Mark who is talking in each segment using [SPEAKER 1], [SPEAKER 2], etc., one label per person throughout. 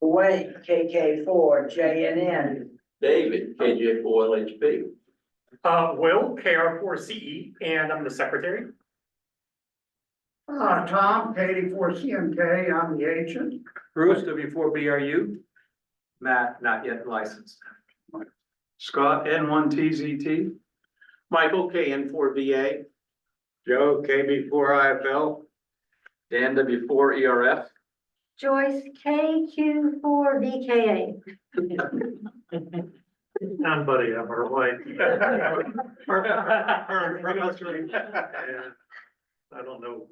[SPEAKER 1] Dwayne, KK4JNN.
[SPEAKER 2] David, KJ4LHP.
[SPEAKER 3] Will, KR4CE, and I'm the secretary.
[SPEAKER 4] Tom, K84CMK, I'm the agent.
[SPEAKER 5] Bruce, W4BRU. Matt, not yet licensed.
[SPEAKER 4] Scott, N1TZT.
[SPEAKER 2] Michael, KN4VA.
[SPEAKER 5] Joe, KB4IFL. Dan, W4ERF.
[SPEAKER 6] Joyce, KQ4VKA.
[SPEAKER 3] Buddy, I'm her wife. I don't know.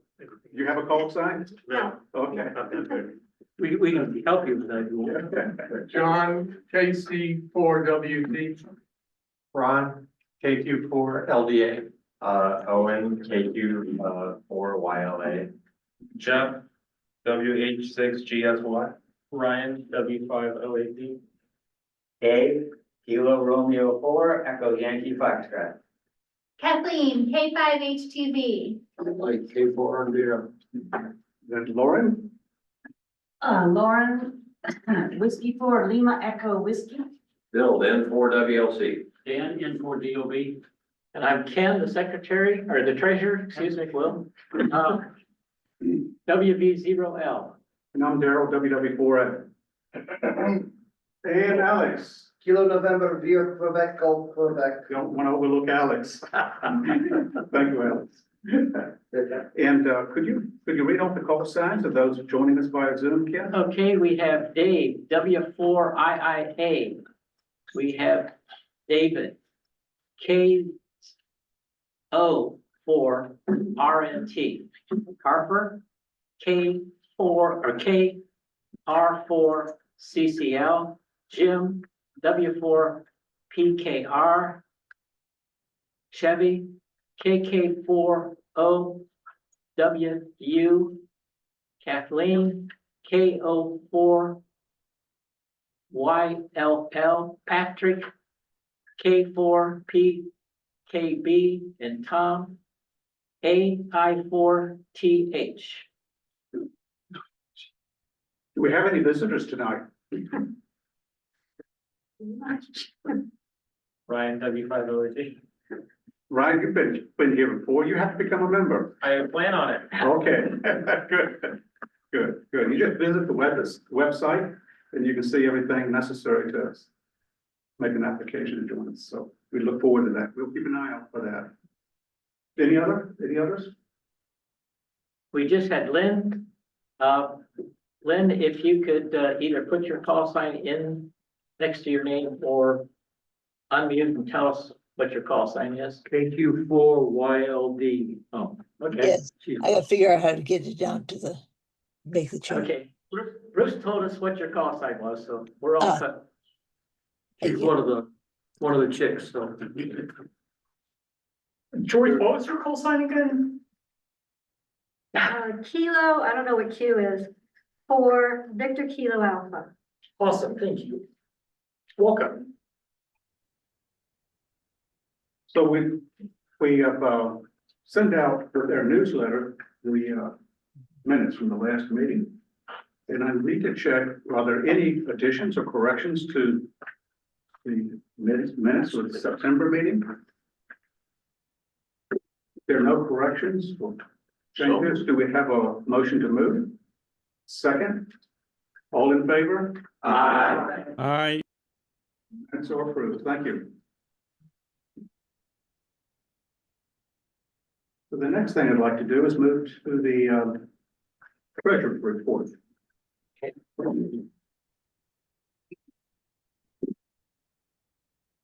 [SPEAKER 4] You have a call sign?
[SPEAKER 3] No.
[SPEAKER 4] Okay.
[SPEAKER 5] We can help you with that. if you want.
[SPEAKER 4] John, KC4WD.
[SPEAKER 5] Ron, KQ4LDA.
[SPEAKER 7] Owen, KQ4YLA.
[SPEAKER 5] Jeff, WH6GSY. Ryan, W5OAD.
[SPEAKER 7] Dave, Kilo Romeo 4, Echo Yankee Foxtrot.
[SPEAKER 6] Kathleen, K5H2B.
[SPEAKER 5] Like K4RDF.
[SPEAKER 4] Then Lauren?
[SPEAKER 8] Lauren, Whiskey 4 Lima Echo Whiskey.
[SPEAKER 2] Bill, N4WLC.
[SPEAKER 5] Dan, N4DOB.
[SPEAKER 9] And I'm Ken, the secretary, or the treasurer, excuse me, Will. WB0L.
[SPEAKER 4] And I'm Daryl, WW4A. And Alex,
[SPEAKER 1] Kilo November, View, Quebec, Gulf, Quebec.
[SPEAKER 4] don't want to overlook Alex. Thank you, Alex. And could you read off the call signs of those joining us via Zoom, Ken?
[SPEAKER 9] Okay, we have Dave, W4IIA. We have David, KO4RNT. Harper, K4 or KR4CCL. Jim, W4PKR. Chevy, KK4OWU. Kathleen, KO4YLL. Patrick, K4PKB, and Tom, AI4TH.
[SPEAKER 4] Do we have any visitors tonight?
[SPEAKER 5] Ryan, W5OAD.
[SPEAKER 4] Ryan, you've been here before. You have to become a member.
[SPEAKER 5] I plan on it.
[SPEAKER 4] Okay, good. You just visit the website and you can see everything necessary to make an application to join us. So we look forward to that. We'll keep an eye out for that. Any others?
[SPEAKER 9] We just had Lynn. Lynn, if you could either put your call sign in next to your name or unmute and tell us what your call sign is.
[SPEAKER 5] KQ4YLD.
[SPEAKER 9] Oh, okay.
[SPEAKER 10] Yes, I gotta figure out how to get it down to make the change.
[SPEAKER 9] Okay, Bruce told us what your call sign was, so we're all set.
[SPEAKER 10] Thank
[SPEAKER 5] He's
[SPEAKER 10] you.
[SPEAKER 5] one of the chicks, so.
[SPEAKER 3] Joyce, what was your call sign again?
[SPEAKER 6] Kilo, I don't know what Q is, for Victor Kilo Alpha.
[SPEAKER 3] Awesome, thank you. Welcome.
[SPEAKER 4] So we have sent out with their newsletter, the minutes from the last meeting. And I need to check, are there any additions or corrections to the minutes of the September meeting? If there are no corrections or changes, do we have a motion to move? Second, all in favor?
[SPEAKER 2] Aye.
[SPEAKER 7] Aye.
[SPEAKER 4] And so approved. Thank you. So the next thing I'd like to do is move to the treasurer's report.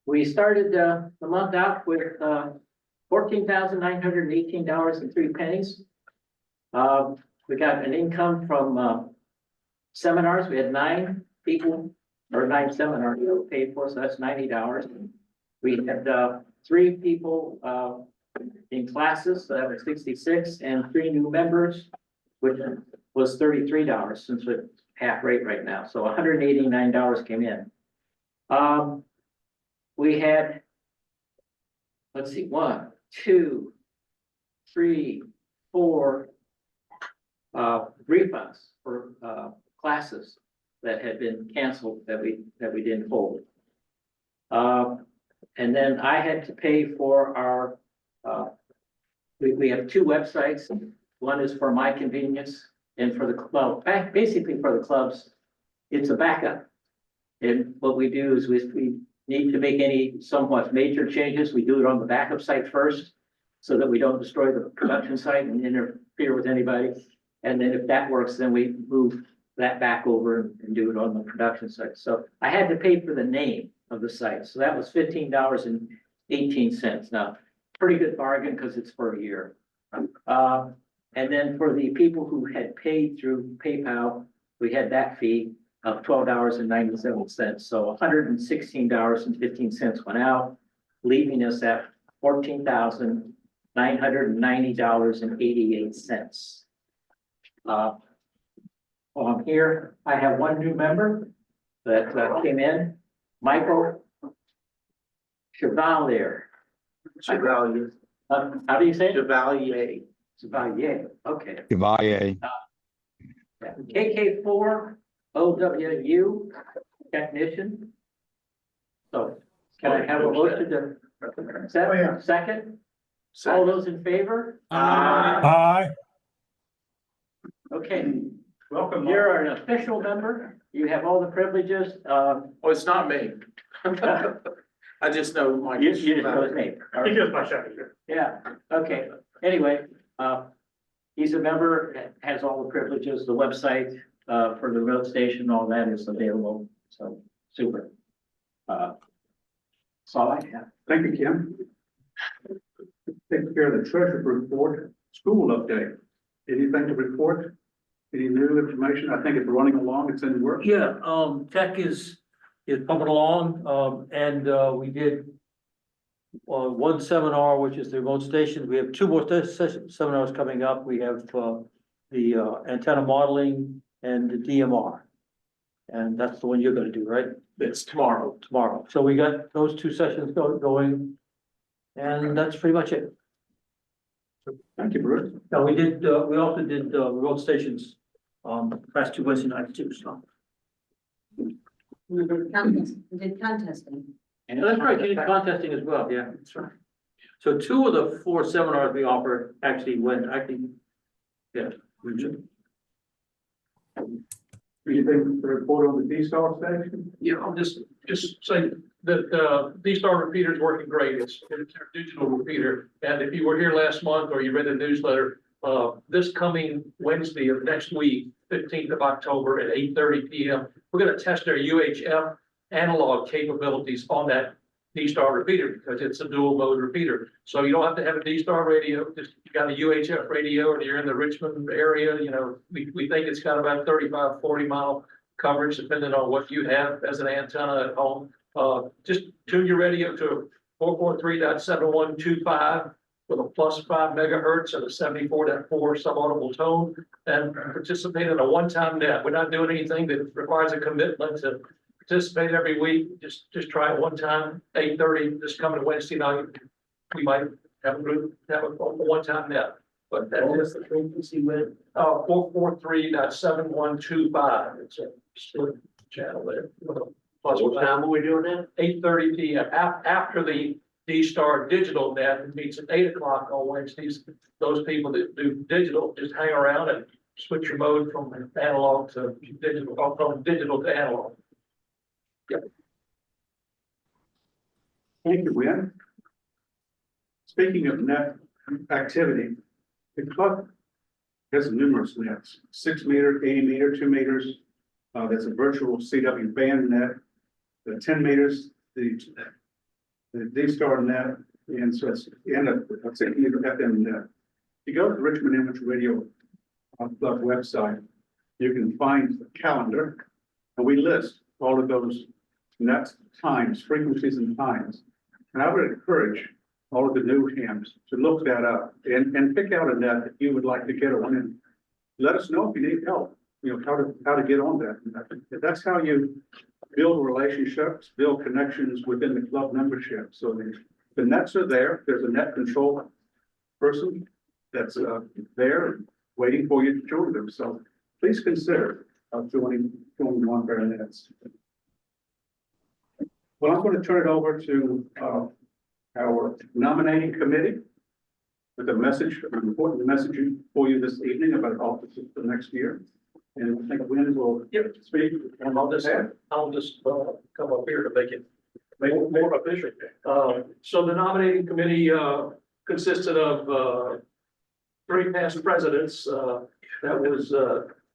[SPEAKER 9] We started the month out with $14,918.03. We got an income from seminars. We had 9 people or 9 seminars paid for, so that's $90. We had 3 people in classes, so that was 66, and 3 new members, which was $33 since we're half rate right now. So $189 came in. We had, let's see, 1, 2, 3, 4 refunds for classes. that had been canceled that we didn't hold. And then I had to pay for our, we have two websites. One is for my convenience and for the, well, basically for the clubs, it's a backup. And what we do is we need to make any somewhat major changes. We do it on the backup site first so that we don't destroy the production site and interfere with anybody. And then if that works, then we move that back over and do it on the production site. So I had to pay for the name of the site. So that was $15.18. Now, pretty good bargain because it's for a year. And then for the people who had paid through PayPal, we had that fee of $12.97. So $116.15 went out, leaving us at $14,990.88. While I'm here, I have one new member that came in, Michael Chevalier.
[SPEAKER 2] Chevalier.
[SPEAKER 9] How do you say it?
[SPEAKER 2] Chevalier.
[SPEAKER 9] Chevalier, okay.
[SPEAKER 11] Goodbye.
[SPEAKER 9] KK4 OWU technician. So can I have a motion to accept? Second? All those in favor?
[SPEAKER 2] Aye.
[SPEAKER 9] Okay,
[SPEAKER 4] Welcome.
[SPEAKER 9] you're an official member. You have all the privileges.
[SPEAKER 2] Oh, it's not me. I just know Mike.
[SPEAKER 9] You just know his name. All
[SPEAKER 3] He
[SPEAKER 9] right.
[SPEAKER 3] does my secretary.
[SPEAKER 9] Yeah, okay. Anyway, he's a member, has all the privileges, the website, for the road station, all that is available. So super. That's all I have.
[SPEAKER 4] Thank you, Kim. Take care of the treasurer report, school update. Anything to report? Any new information? I think it's running along, it's in the works.
[SPEAKER 5] Yeah, tech is pumping along, and we did one seminar, which is the remote stations. We have two more seminars coming up. We have the antenna modeling and the DMR. And that's the one you're gonna do, right?
[SPEAKER 2] It's tomorrow.
[SPEAKER 5] Tomorrow. So we got those two sessions going, and that's pretty much it.
[SPEAKER 4] Thank you, Bruce.
[SPEAKER 5] Now, we also did road stations, last two Wednesday nights too, so.
[SPEAKER 8] We did contesting.
[SPEAKER 5] And that's right, you did contesting as well, yeah, that's right. So two of the four seminars we offered actually went, yeah.
[SPEAKER 4] Anything to report on the D-Star station?
[SPEAKER 3] Yeah, I'll just say that, D-Star repeater is working great. It's our digital repeater. And if you were here last month or you read the newsletter, this coming Wednesday of next week, 15th of October at 8:30 PM, we're gonna test our UHF analog capabilities on that D-Star repeater because it's a dual mode repeater. So you don't have to have a D-Star radio, just you got a UHF radio and you're in the Richmond area, you know, we think it's got about 35, 40 mile coverage depending on what you have as an antenna at home. Just tune your radio to 443.7125 with a +5 megahertz and a 74.4 subaudible tone and participate in a one-time net. We're not doing anything that requires a commitment to participate every week. Just try it one time, 8:30, this coming Wednesday night. We might have a group, have a one-time net. But that is the frequency with 443.7125. It's a split channel there. Plus
[SPEAKER 2] What time are we doing that?
[SPEAKER 3] 8:30 PM after the D-Star digital net it meets at 8 o'clock on Wednesdays. Those people that do digital just hang around and switch your mode from analog to digital, or from digital to analog.
[SPEAKER 4] Thank you, Wynn. Speaking of net activity, the club has numerous nets, 6 meter, 80 meter, 2 meters. That's a virtual CW band net, the 10 meters, the D-Star net, and so it's a 6 meter FM net. If you go to the Richmond Image Radio Club website, you can find the calendar, and we list all of those net times, frequencies and times. And I would encourage all of the new hams to look that up and pick out a net that you would like to get on and let us know if you need help, you know, how to get on that. That's how you build relationships, build connections within the club membership. So the nets are there. There's a net control person that's there waiting for you to join them. So please consider joining going on for minutes. Well, I'm going to turn it over to our nominating committee with a message, an important message for you this evening about offices for next year. And I think Lynn will speak. And
[SPEAKER 3] I'll just come up here to make it more efficient. So the nominating committee consisted of 3 past presidents. That was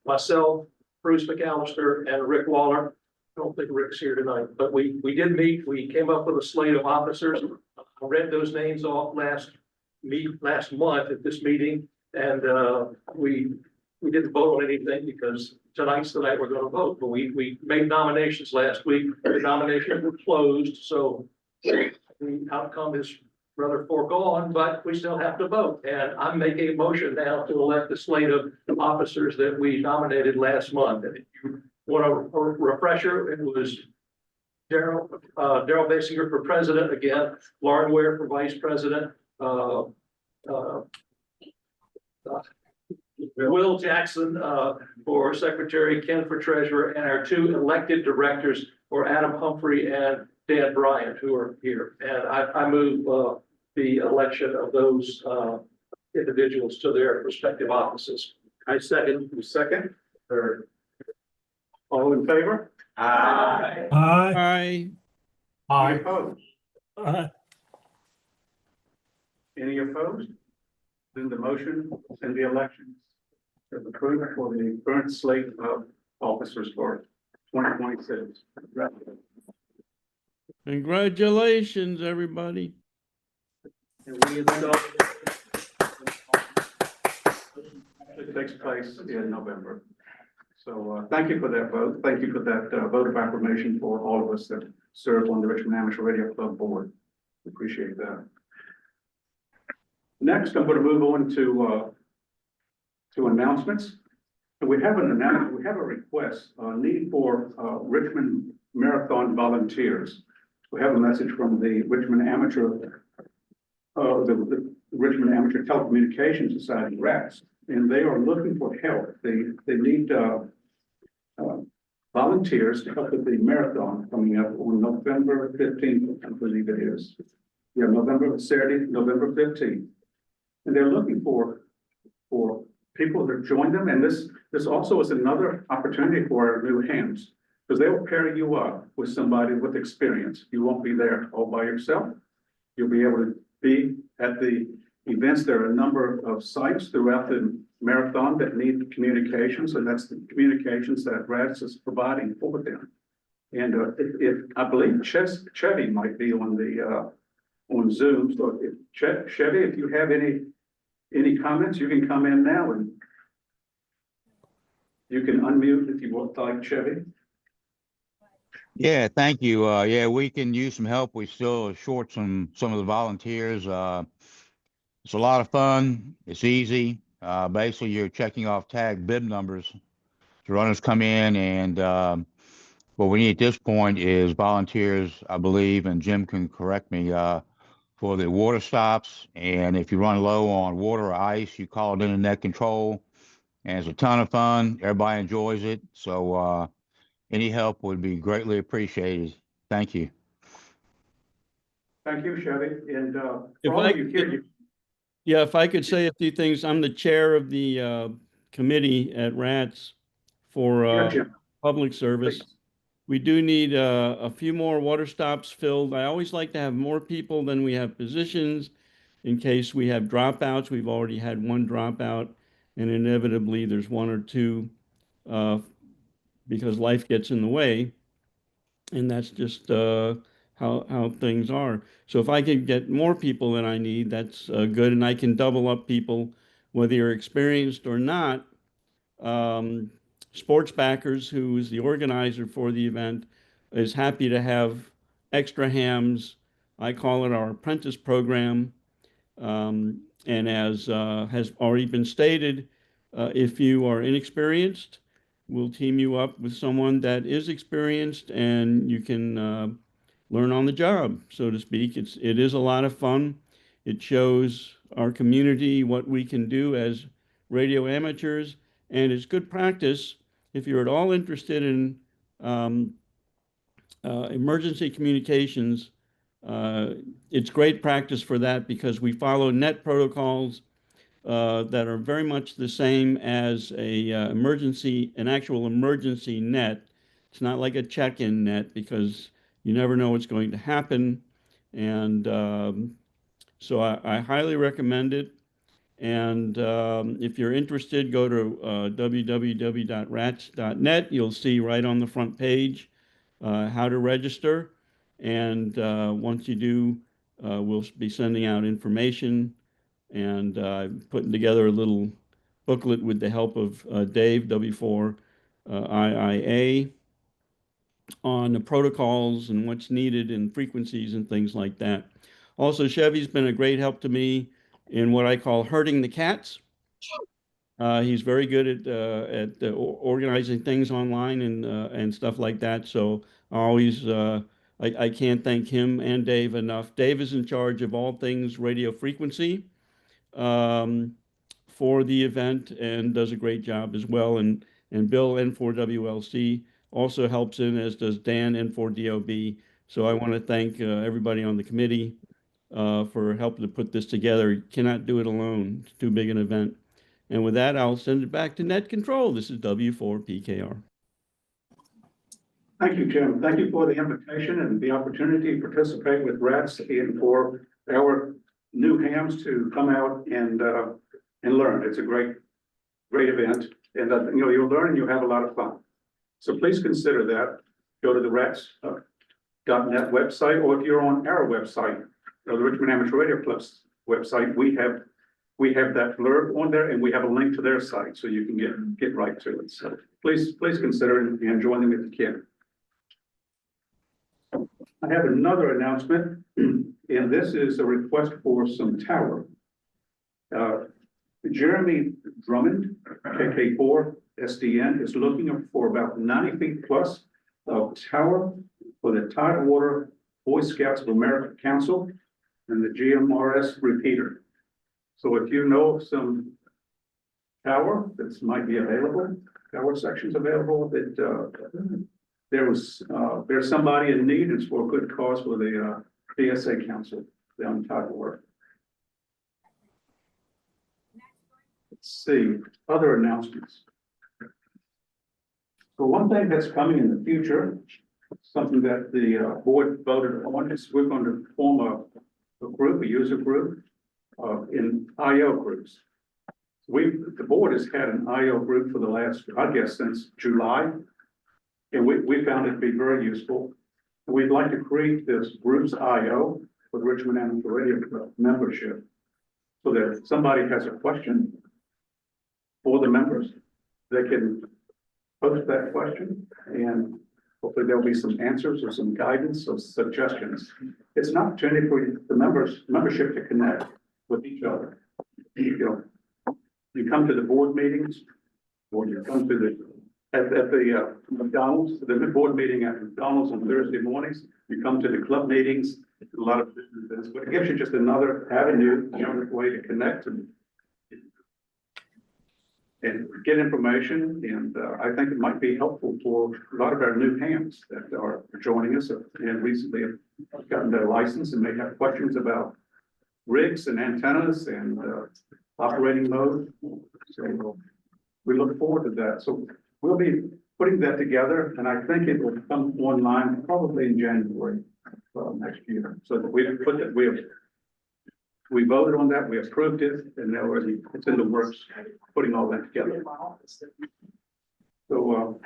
[SPEAKER 3] myself, Bruce McAllister, and Rick Waller. I don't think Rick's here tonight, but we did meet. We came up with a slate of officers. I read those names off last month at this meeting, and we didn't vote on anything because tonight's the night we're going to vote. But we made nominations last week. The nominations were closed, so the outcome is rather foregone, but we still have to vote. And I'm making a motion now to elect the slate of officers that we nominated last month. And if you want a refresher, it was Daryl Basinger for president again, Lauren Ware for vice president, Will Jackson for secretary, Ken for treasurer, and our 2 elected directors for Adam Humphrey and Dan Bryant, who are here. And I move the election of those individuals to their respective offices.
[SPEAKER 4] I second. Third. All in favor?
[SPEAKER 7] Aye.
[SPEAKER 11] Aye.
[SPEAKER 4] Any opposed?
[SPEAKER 11] Aye.
[SPEAKER 4] Any opposed? Then the motion and the election is approved for the current slate of officers for 2026.
[SPEAKER 11] Congratulations, everybody.
[SPEAKER 3] And we
[SPEAKER 4] It takes place in November. So thank you for that vote. Thank you for that vote of affirmation for all of us that serve on the Richmond Amateur Radio Club board. We appreciate that. Next, I'm going to move on to announcements. So we have an announcement. We have a request, need for Richmond Marathon volunteers. We have a message from the Richmond Amateur, the Richmond Amateur Telecommunications Society, RARC, and they are looking for help. They need volunteers to help with the marathon coming up on November 15th, I believe it is. Yeah, Saturday, November 15th. And they're looking for people to join them. And this also is another opportunity for our new hands, because they will pair you up with somebody with experience. You won't be there all by yourself. You'll be able to be at the events. There are a number of sites throughout the marathon that need communications, and that's the communications that RADS is providing for them. And if I believe Chevy might be on the on Zoom. So if Chevy, if you have any comments, you can come in now and you can unmute if you want, like Chevy.
[SPEAKER 12] Yeah, thank you. Yeah, we can use some help. We still are short some of the volunteers. It's a lot of fun. It's easy. Basically, you're checking off tag bib numbers. The runners come in, and what we need at this point is volunteers, I believe, and Jim can correct me, for the water stops. And if you run low on water or ice, you call it internet control. And it's a ton of fun. Everybody enjoys it. So any help would be greatly appreciated. Thank you.
[SPEAKER 4] Thank you, Chevy. And
[SPEAKER 11] If
[SPEAKER 4] for all
[SPEAKER 11] I
[SPEAKER 4] of you kids,
[SPEAKER 11] Yeah, if I could say a few things, I'm the chair of the committee at RATS for
[SPEAKER 4] yeah, Jim,
[SPEAKER 11] public service.
[SPEAKER 4] please.
[SPEAKER 11] We do need a few more water stops filled. I always like to have more people than we have positions in case we have dropouts. We've already had 1 dropout, and inevitably there's 1 or 2 because life gets in the way, and that's just how things are. So if I can get more people than I need, that's good, and I can double up people, whether you're experienced or not. Sports Backers, who is the organizer for the event, is happy to have extra hams. I call it our apprentice program. And as has already been stated, if you are inexperienced, we'll team you up with someone that is experienced, and you can learn on the job, so to speak. It is a lot of fun. It shows our community what we can do as radio amateurs, and it's good practice if you're at all interested in emergency communications, it's great practice for that because we follow net protocols that are very much the same as an actual emergency net. It's not like a check-in net because you never know what's going to happen. And so I highly recommend it. And if you're interested, go to www.rats.net. You'll see right on the front page how to register. And once you do, we'll be sending out information and putting together a little booklet with the help of Dave, W4IIA, on the protocols and what's needed and frequencies and things like that. Also, Chevy's been a great help to me in what I call herding the cats. He's very good at organizing things online and stuff like that. So I always I can't thank him and Dave enough. Dave is in charge of all things radio frequency for the event and does a great job as well. And Bill N4WLC also helps in, as does Dan N4DOB. So I want to thank everybody on the committee for helping to put this together. You cannot do it alone. It's too big an event. And with that, I'll send it back to Net Control. This is W4PKR.
[SPEAKER 4] Thank you, Jim. Thank you for the invitation and the opportunity to participate with RATS and for our new hams to come out and learn. It's a great event, and you'll learn and you'll have a lot of fun. So please consider that. Go to the RATS.net website, or if you're on our website, the Richmond Amateur Radio Club's website, we have that blurb on there, and we have a link to their site, so you can get right to it. So please consider it and join them if you can. I have another announcement, and this is a request for some tower. Jeremy Drummond, KK4 SDN, is looking for about 90 feet plus of tower for the Tidewater Boy Scouts of America Council and the GMRS repeater. So if you know of some tower that might be available, tower sections available, that there's somebody in need, it's for a good cause for the PSA Council down in Tidewater. Let's see, other announcements. So one thing that's coming in the future, something that the board voted on, is we're going to form a user group in IO groups. The board has had an IO group for the last, I guess, since July, and we found it to be very useful. We'd like to create this groups IO for the Richmond Amateur Radio Club membership, so that if somebody has a question for the members, they can post that question, and hopefully there'll be some answers or some guidance or suggestions. It's an opportunity for the membership to connect with each other. You come to the board meetings, or you come to the McDonald's, the board meeting at McDonald's on Thursday mornings. You come to the club meetings, a lot of business, but it gives you just another avenue, another way to connect and get information. And I think it might be helpful for a lot of our new hams that are joining us and recently have gotten their license and may have questions about rigs and antennas and operating mode. So we look forward to that. So we'll be putting that together, and I think it will come online probably in January next year. So that we voted on that, we approved it, and now it's in the works, putting all that together. So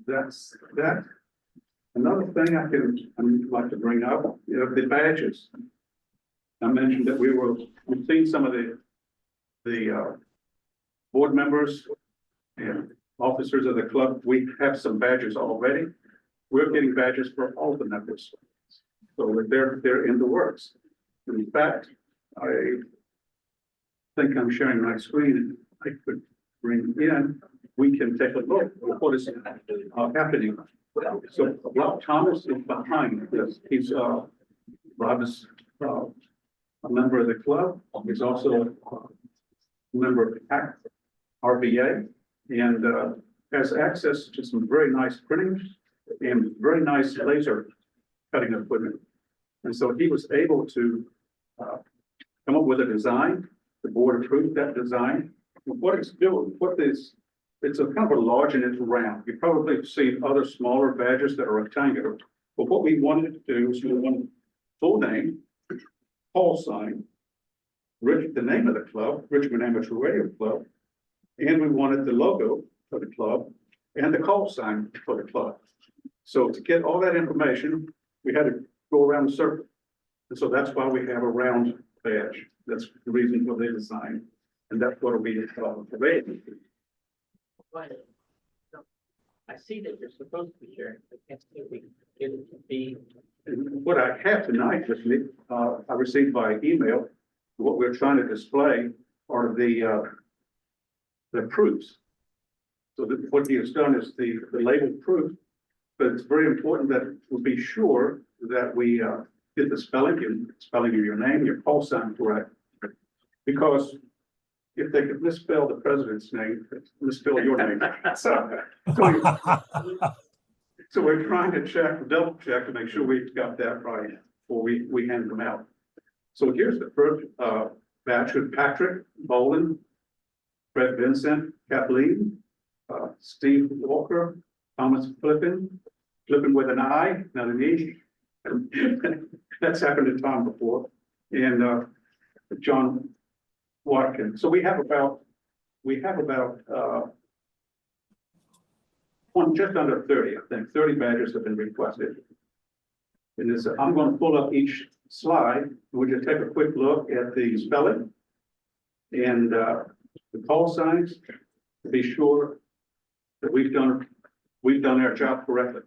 [SPEAKER 4] that's that. Another thing I'd like to bring up, the badges. I mentioned that we've seen some of the board members and officers of the club. We have some badges already. We're getting badges for all the members, so they're in the works. In fact, I think I'm sharing my screen. I could bring in. We can take a look at what is happening. So Rob Thomas is behind this. He's Rob is a member of the club. He's also a member of RBA, and has access to some very nice printers and very nice laser cutting equipment. And so he was able to come up with a design. The board approved that design. What it's doing, it's a kind of a large and it's round. You probably have seen other smaller badges that are rectangular. But what we wanted to do is we wanted full name, call sign, the name of the club, Richmond Amateur Radio Club, and we wanted the logo for the club and the call sign for the club. So to get all that information, we had to go around the circle. And so that's why we have a round badge. That's the reason for the design. And that's what will be available.
[SPEAKER 9] I see that you're supposed to be sharing. I can't see if we can get it to be.
[SPEAKER 4] What I have tonight with me, I received by email, what we're trying to display are the proofs. So that what he has done is the labeled proof, but it's very important that we'll be sure that we get the spelling of your name, your call sign correct. Because if they could misspell the president's name, misspell your name. So we're trying to double check to make sure we've got that right before we hand them out. So here's the first batch with Patrick Bolin, Fred Vincent, Kathleen, Steve Walker, Thomas Flippin with an I, not an E. That's happened to Tom before. And John Watkins. So we have about just under 30, I think. 30 badges have been requested. And this, I'm going to pull up each slide. We'll just take a quick look at the spelling and the call signs to be sure that we've done our job correctly.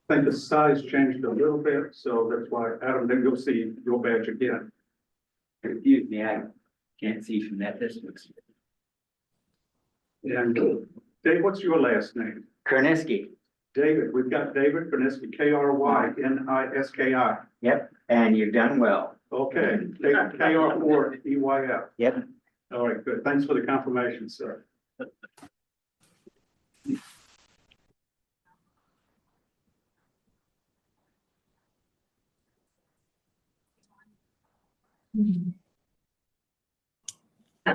[SPEAKER 4] I think the size changed a little bit, so that's why, Adam, then you'll see your badge again.
[SPEAKER 7] Excuse me, I can't see from that distance.
[SPEAKER 4] And Dave, what's your last name?
[SPEAKER 7] Kerniski.
[SPEAKER 4] David, we've got David Kryniski, K-R-Y-N-I-S-K-I.
[SPEAKER 7] Yep, and you've done well.
[SPEAKER 4] Okay, K-R-4-E-Y-F.
[SPEAKER 7] Yep.
[SPEAKER 4] All right, good. Thanks for the confirmation, sir.
[SPEAKER 6] Are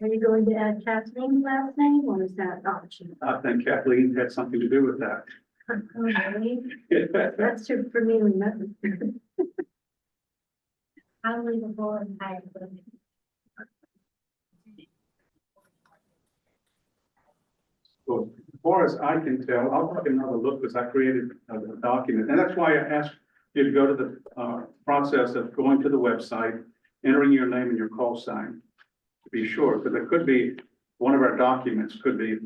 [SPEAKER 6] you going to add Kathleen's last name or is that optional?
[SPEAKER 4] I think Kathleen had something to do with that.
[SPEAKER 6] Okay. That's true for me to remember. I'll leave the board and hire them.
[SPEAKER 4] So as far as I can tell, I'll take another look because I created a document. And that's why I asked you to go to the process of going to the website, entering your name and your call sign to be sure, because it could be one of our documents could be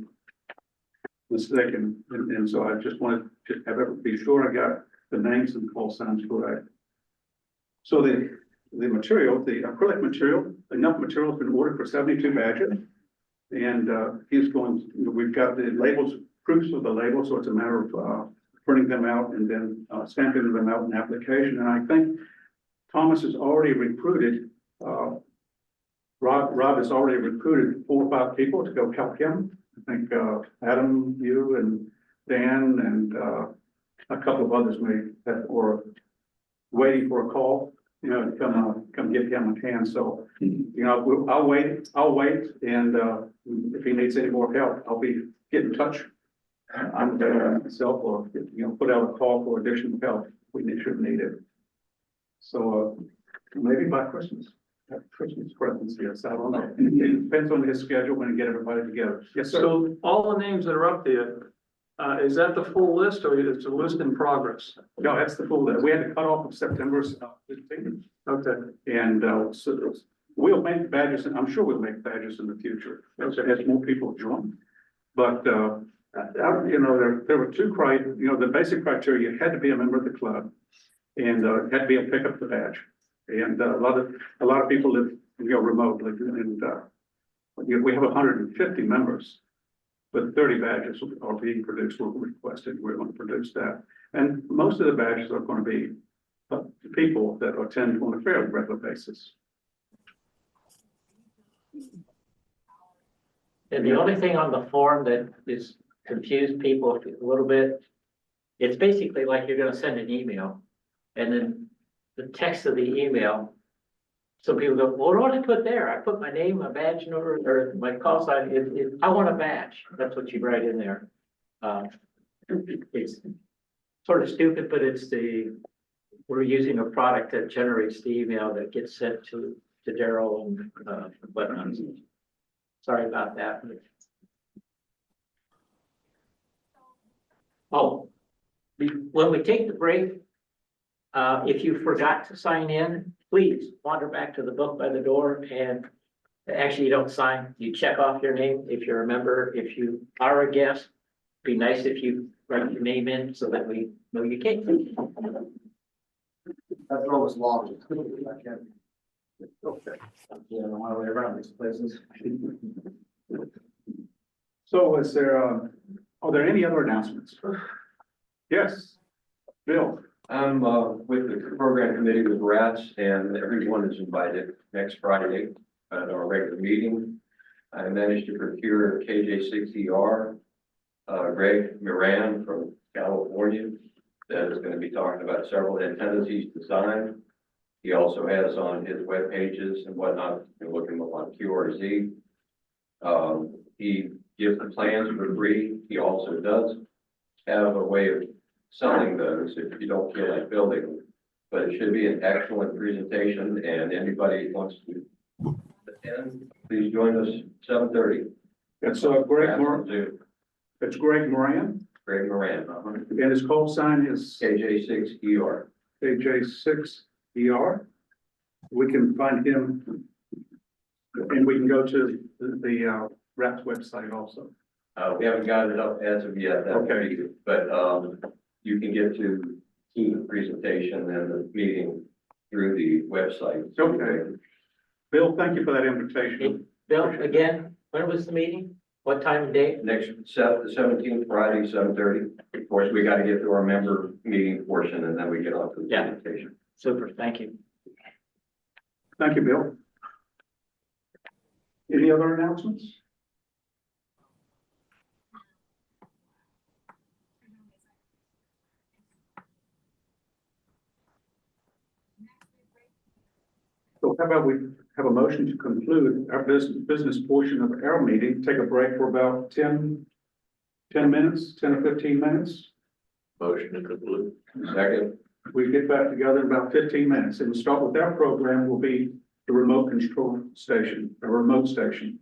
[SPEAKER 4] mistaken. And so I just wanted to have it be sure I got the names and call signs correct. So the material, the acrylic material, enough material has been ordered for 72 badges. And he's going, we've got the labels, proofs of the labels, so it's a matter of printing them out and then stamping them out in application. And I think Thomas has already recruited, Rob has already recruited 4 or 5 people to go help him. I think Adam, you and Dan and a couple of others that were waiting for a call, you know, to come give him a hand. So, you know, I'll wait, and if he needs any more help, I'll get in touch. I'm myself, or put out a call for additional help. We should need it. So maybe by Christmas. Christmas presents, yes, I don't know. It depends on his schedule when we get everybody together. Yes, sir.
[SPEAKER 3] So all the names that are up there, is that the full list or is it a list in progress?
[SPEAKER 4] No, that's the full list. We had to cut off of September 15th.
[SPEAKER 3] Okay.
[SPEAKER 4] And so we'll make badges, and I'm sure we'll make badges in the future as more people join. But there were 2 the basic criteria. You had to be a member of the club, and had to be able to pick up the badge. And a lot of people live remotely, and we have 150 members. but 30 badges are being produced, we're requested, we're going to produce that. And most of the badges are going to be people that attend on a fairly regular basis.
[SPEAKER 9] And the only thing on the form that is confused people a little bit, it's basically like you're gonna send an email, and then the text of the email. Some people go, well, what do I put there? I put my name, my badge number, or my call sign. I want a badge. That's what you write in there. It's sort of stupid, but we're using a product that generates the email that gets sent to Daryl and whatnot. Sorry about that. Oh, when we take the break, if you forgot to sign in, please wander back to the book by the door, and actually you don't sign, you check off your name if you're a member. If you are a guest, be nice if you write your name in so that we know you came.
[SPEAKER 1] That row was long. I can't-
[SPEAKER 4] Okay.
[SPEAKER 9] You know, my way around these places.
[SPEAKER 4] So is there, are there any other announcements? Yes, Bill.
[SPEAKER 13] I'm with the program committee with RATS, and everyone is invited next Friday at our regular meeting. I managed to procure KJ6ER, Greg Moran from California, that is going to be talking about several antennas he's designed. He also has on his web pages and whatnot, you can look him up on QRZ. He gives the plans for free. He also does have a way of selling those if you don't feel like building them. But it should be an excellent presentation, and anybody who wants to attend, please join us 7:30.
[SPEAKER 4] It's Greg Moran. It's Greg Moran.
[SPEAKER 13] Greg Moran.
[SPEAKER 4] And his call sign is
[SPEAKER 13] KJ6ER.
[SPEAKER 4] KJ6ER. We can find him, and we can go to the RAP's website also.
[SPEAKER 13] We haven't got it up as of yet,
[SPEAKER 4] Okay.
[SPEAKER 13] But you can get to see the presentation and the meeting through the website.
[SPEAKER 4] Okay. Bill, thank you for that invitation.
[SPEAKER 9] Bill, again, when was the meeting? What time and date?
[SPEAKER 13] Next, the 17th, Friday, 7:30. Of course, we got to get to our member meeting portion, and then we get on to the
[SPEAKER 9] Yeah.
[SPEAKER 13] presentation.
[SPEAKER 9] Super, thank you.
[SPEAKER 4] Thank you, Bill. Any other announcements? So how about we have a motion to conclude our business portion of our meeting, take a break for about 10 minutes, 10 or 15 minutes.
[SPEAKER 13] Motion to conclude. Second.
[SPEAKER 4] We get back together in about 15 minutes, and we'll start with our program will be the remote control station, a remote station.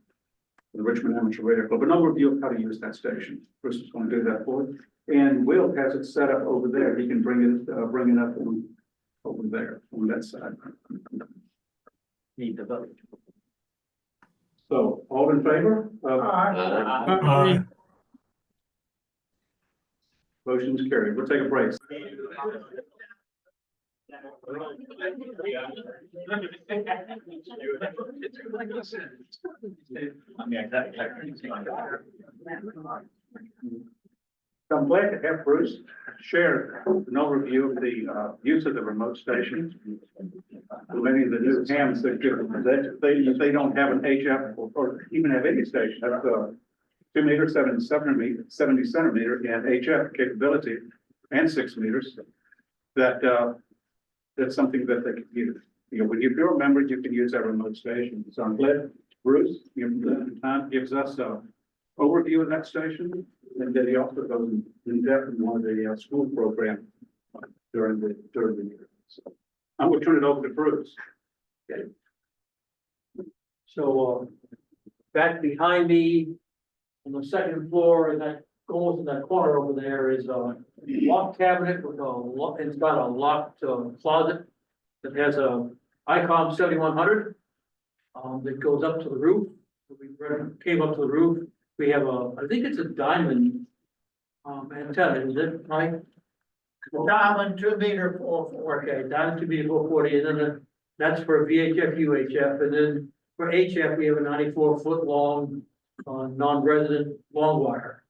[SPEAKER 4] The Richmond Amateur Radio Club, an overview of how to use that station. Chris is going to do that for you. And Will has it set up over there. He can bring it up over there on that side.
[SPEAKER 9] Need to vote.
[SPEAKER 4] So all in favor? Motion is carried. We'll take a break. I'm glad to have Bruce share an overview of the use of the remote station. Many of the new hams that if they don't have an HF or even have any station, that's 2 meter, 70 centimeter and HF capability and 6 meters. That's something that they can use. You know, when you're a member, you can use that remote station. So I'm glad Bruce, time gives us a overview of that station, and then he also goes in depth in one of the school programs during the year. So I'm going to turn it over to Bruce.
[SPEAKER 5] Okay. So, back behind me on the second floor, and that goes in that corner over there is a lock cabinet with it's got a locked closet that has a ICOM 7100 that goes up to the roof. So we came up to the roof. We have I think it's a diamond antenna, is it, Mike?
[SPEAKER 1] Diamond 2 meter 440.
[SPEAKER 5] Okay, diamond 2 meter 440, and then that's for VHF, UHF, and then for HF, we have a 94-foot long non-resident long wire.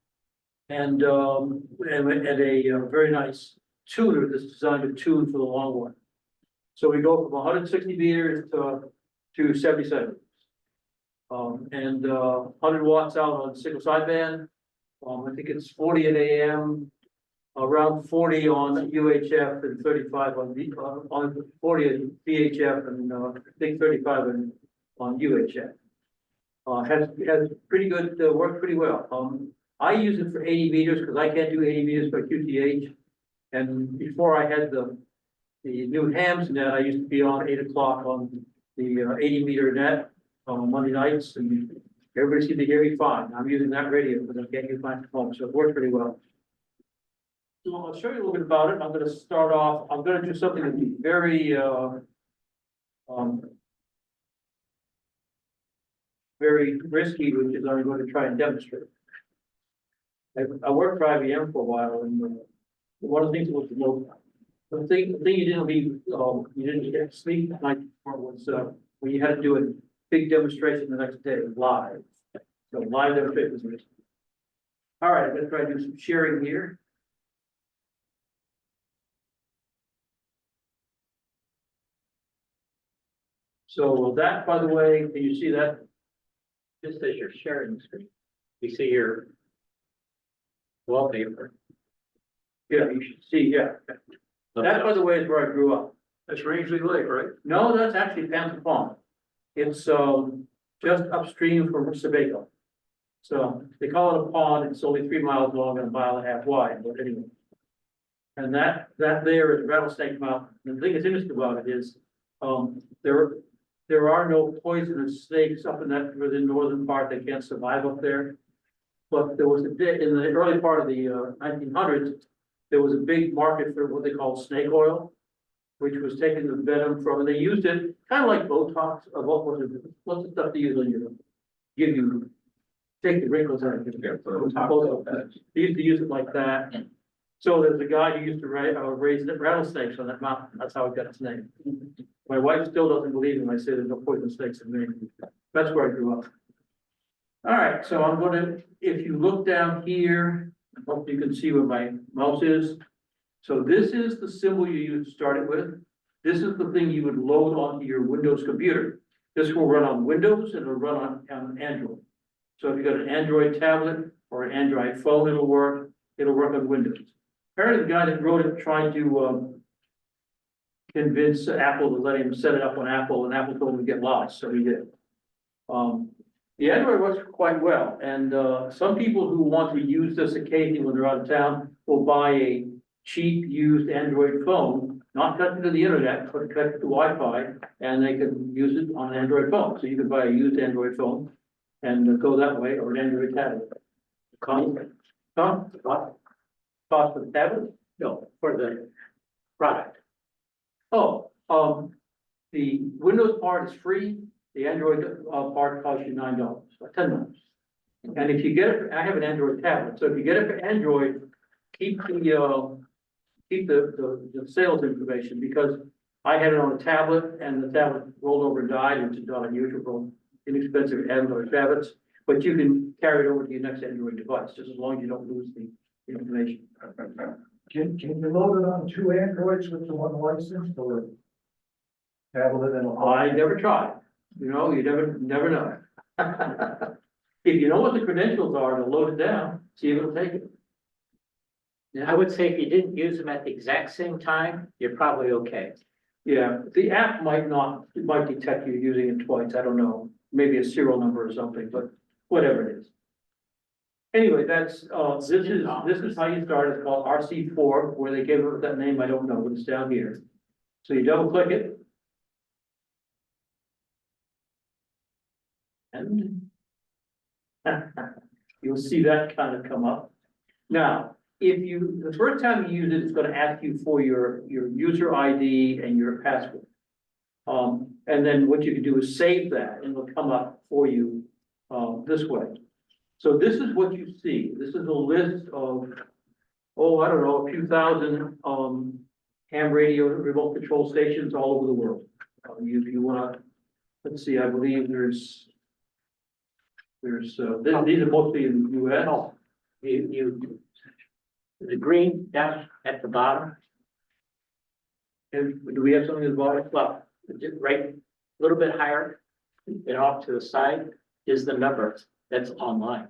[SPEAKER 5] And a very nice tuner that's designed to tune for the long wire. So we go from 160 meters to 77. And 100 watts out on single sideband. I think it's 40 at AM, around 40 on UHF and 35 on 40 at VHF and I think 35 on UHF. Has pretty good, works pretty well. I use it for 80 meters because I can't do 80 meters by QTH. And before I had the new hams net, I used to be on 8 o'clock on the 80 meter net on Monday nights, and everybody seemed to hear me fine. I'm using that radio because I can't use my phone, so it works pretty well. So I'll show you a little bit about it. I'm going to start off. I'm going to do something that's very, very risky, which is I'm going to try and demonstrate. I worked for IBM for a while, and one of the things was the thing you didn't leave, you didn't get sleep the night before was when you had to do a big demonstration the next day live. So live demonstration was risky. All right, I'm going to try to do some sharing here. So that, by the way, can you see that?
[SPEAKER 9] This is your sharing screen. You see your wallpaper.
[SPEAKER 5] Yeah, you should see, yeah. That, by the way, is where I grew up.
[SPEAKER 3] That's Rangeley Lake, right?
[SPEAKER 5] No, that's actually Panther Pond. It's just upstream from Sebago. So they call it a pond. It's only 3 miles long and 1.5 miles wide, but anyway. And that there is Rattlesnake Mountain. And the thing that's interesting about it is there are no poisonous snakes up in that within northern part. They can't survive up there. But there was a day in the early part of the 1900s, there was a big market for what they call snake oil, which was taking the venom from, and they used it kind of like Botox. What's the stuff they use on you? Give you, take the wrinkles out. Botox. They used to use it like that. So there's a guy who used to raise rattlesnakes on that mountain. That's how it got its name. My wife still doesn't believe me when I say there's no poison snakes in Maine. That's where I grew up. All right, so I'm gonna, if you look down here, I hope you can see where my mouse is. So this is the symbol you use to start it with. This is the thing you would load onto your Windows computer. This will run on Windows and it'll run on Android. So if you've got an Android tablet or an Android phone, it'll work on Windows. Apparently the guy that wrote it tried to convince Apple to let him set it up on Apple, and Apple told him to get lost, so he did. The Android works quite well, and some people who want to use this occasionally when they're out of town will buy a cheap used Android phone, not connected to the internet, but connected to Wi-Fi, and they can use it on an Android phone. So you can buy a used Android phone and go that way, or an Android tablet. Cost for the tablet?
[SPEAKER 9] No, for the product.
[SPEAKER 5] Oh, the Windows part is free. The Android part costs you $9, $10. And if you get it, I have an Android tablet, so if you get it for Android, keep the sales information, because I had it on a tablet and the tablet rolled over and died, which is not unusual, inexpensive Android tablets. But you can carry it over to your next Android device, just as long as you don't lose the information.
[SPEAKER 1] Can you load it on 2 Androids with the one license or tablet and a?
[SPEAKER 5] I never tried, you know, you never know. If you know what the credentials are to load it down, see if it'll take it.
[SPEAKER 9] I would say if you didn't use them at the exact same time, you're probably okay.
[SPEAKER 5] Yeah, the app might not, it might detect you using it twice, I don't know, maybe a serial number or something, but whatever it is. Anyway, that's, this is how you start. It's called RC4, where they gave it that name, I don't know, but it's down here. So you double click it. And you'll see that kind of come up. Now, the first time you use it, it's going to ask you for your user ID and your password. And then what you can do is save that and it'll come up for you this way. So this is what you see. This is a list of, I don't know, a few thousand ham radio remote control stations all over the world. If you want to, let's see, I believe there's There's, these are mostly in the US.
[SPEAKER 9] The green down at the bottom,
[SPEAKER 5] And do we have something at the bottom?
[SPEAKER 9] well, just right, a little bit higher and off to the side is the number that's online.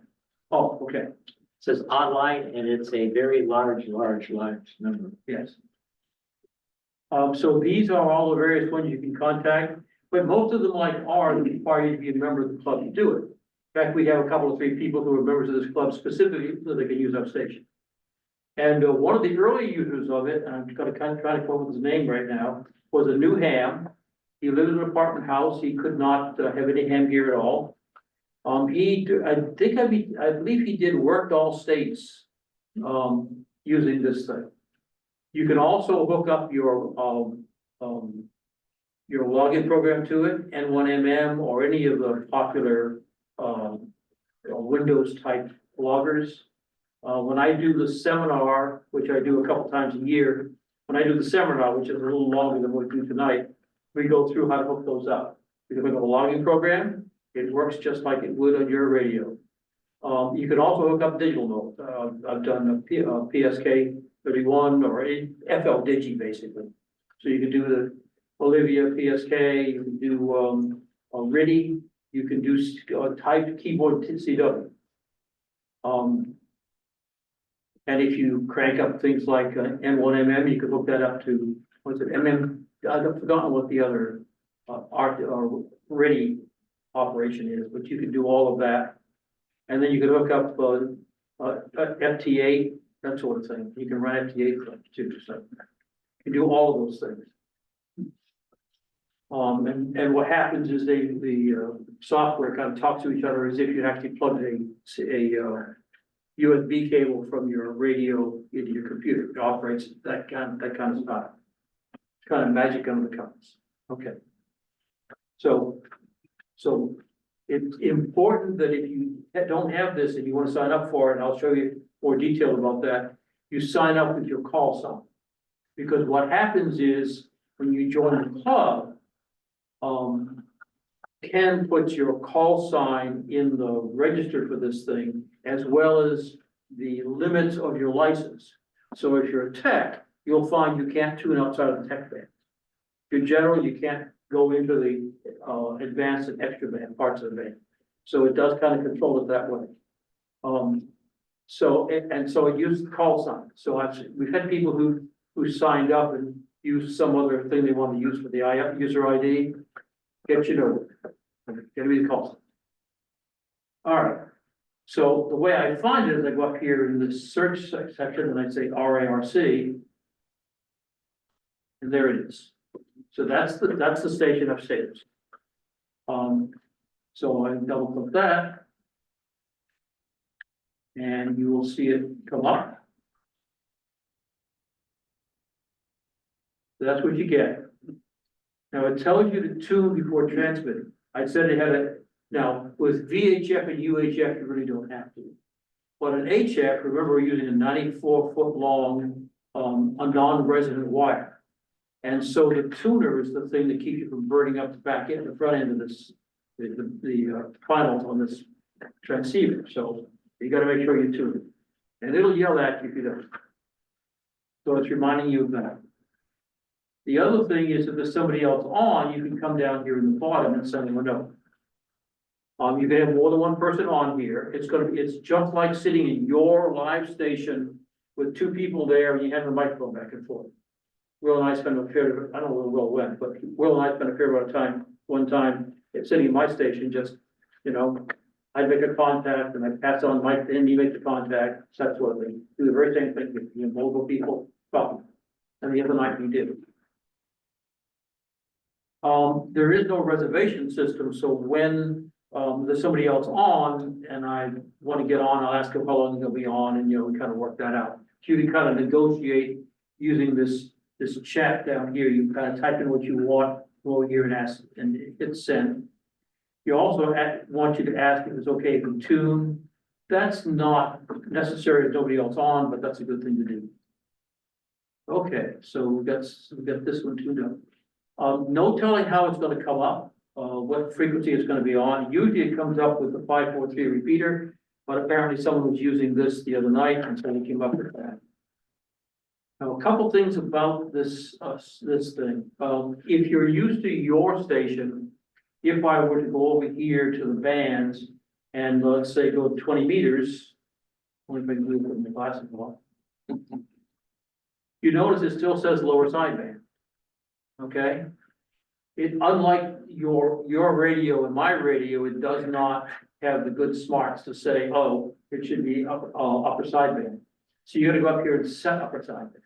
[SPEAKER 5] Oh, okay,
[SPEAKER 9] It says online and it's a very large number.
[SPEAKER 5] yes. So these are all the various ones you can contact, but most of them like ours require you to be a member of the club to do it. In fact, we have a couple of 3 people who are members of this club specifically so they can use our station. And one of the early users of it, and I'm gonna kind of try to come up with his name right now, was a new ham. He lived in an apartment house. He could not have any ham gear at all. I believe he did worked all states, using this thing. You can also hook up your login program to it, N1MM or any of the popular, Windows type loggers. When I do the seminar, which I do a couple times a year, when I do the seminar, which is a little longer than what we do tonight, we go through how to hook those up. You can hook up a logging program. It works just like it would on your radio. You can also hook up digital mode. I've done a PSK 31 or FL Digi basically. So you can do the Olivia PSK, you can do RIDI, you can do typed keyboard CW. And if you crank up things like N1MM, you can hook that up to, what's it, I've forgotten what the other art or RIDI operation is, but you can do all of that. And then you can hook up FT8, that sort of thing. You can run FT8 too, so you can do all of those things. And what happens is the software kind of talks to each other as if you actually plugged a USB cable from your radio into your computer. It operates that kind of stuff. It's kind of magic under the covers. Okay. So it's important that if you don't have this and you want to sign up for it, and I'll show you more detail about that, you sign up with your call sign. Because what happens is when you join the club, Ken puts your call sign in the register for this thing, as well as the limits of your license. So if you're a tech, you'll find you can't tune outside of the tech band. If you're general, you can't go into the advanced and extra band parts of the band. So it does kind of control it that way. So it uses the call sign. So we've had people who signed up and used some other thing they want to use for the user ID. Get you know, get me the call sign. All right. So the way I find it is I go up here in the search section and I say RARC. And there it is. So that's the station upstairs. So I double click that. And you will see it come up. So that's what you get. Now it tells you to tune before transmitting. I said it had a, now with VHF and UHF, you really don't have to. But an HF, remember we're using a 94-foot long a non-resident wire. And so the tuner is the thing that keeps you from burning up the back end, the front end of this, the finals on this transceiver. So you got to make sure you tune it. And it'll yell at you if you don't. So it's reminding you of that. The other thing is if there's somebody else on, you can come down here in the bottom and send them a note. You can have more than one person on here. It's just like sitting in your live station with 2 people there and you have the microphone back and forth. Will and I spent a fair, I don't know where Will went, but Will and I spent a fair amount of time, one time, sitting in my station, just, you know, I'd make a contact and I'd pass on mic, then you make the contact, that sort of thing. Do the very same thing with multiple people talking. And the other night we did. There is no reservation system, so when there's somebody else on and I want to get on, I'll ask them how long they'll be on, and we kind of work that out. So you can kind of negotiate using this chat down here. You kind of type in what you want over here and ask, and hit send. You also want you to ask if it's okay if we tune. That's not necessary if nobody else on, but that's a good thing to do. Okay, so we got this one tuned up. No telling how it's going to come up. what frequency it's gonna be on. Usually it comes up with the 543 repeater, but apparently someone was using this the other night, and so we came up with that. Now, a couple things about this, this thing. If you're used to your station, if I were to go over here to the bands and let's say go 20 meters, only if I can move it in the glasses off. You notice it still says lower sideband. Okay? It, unlike your radio and my radio, it does not have the good smarts to say, oh, it should be upper sideband. So you gotta go up here and set upper sideband.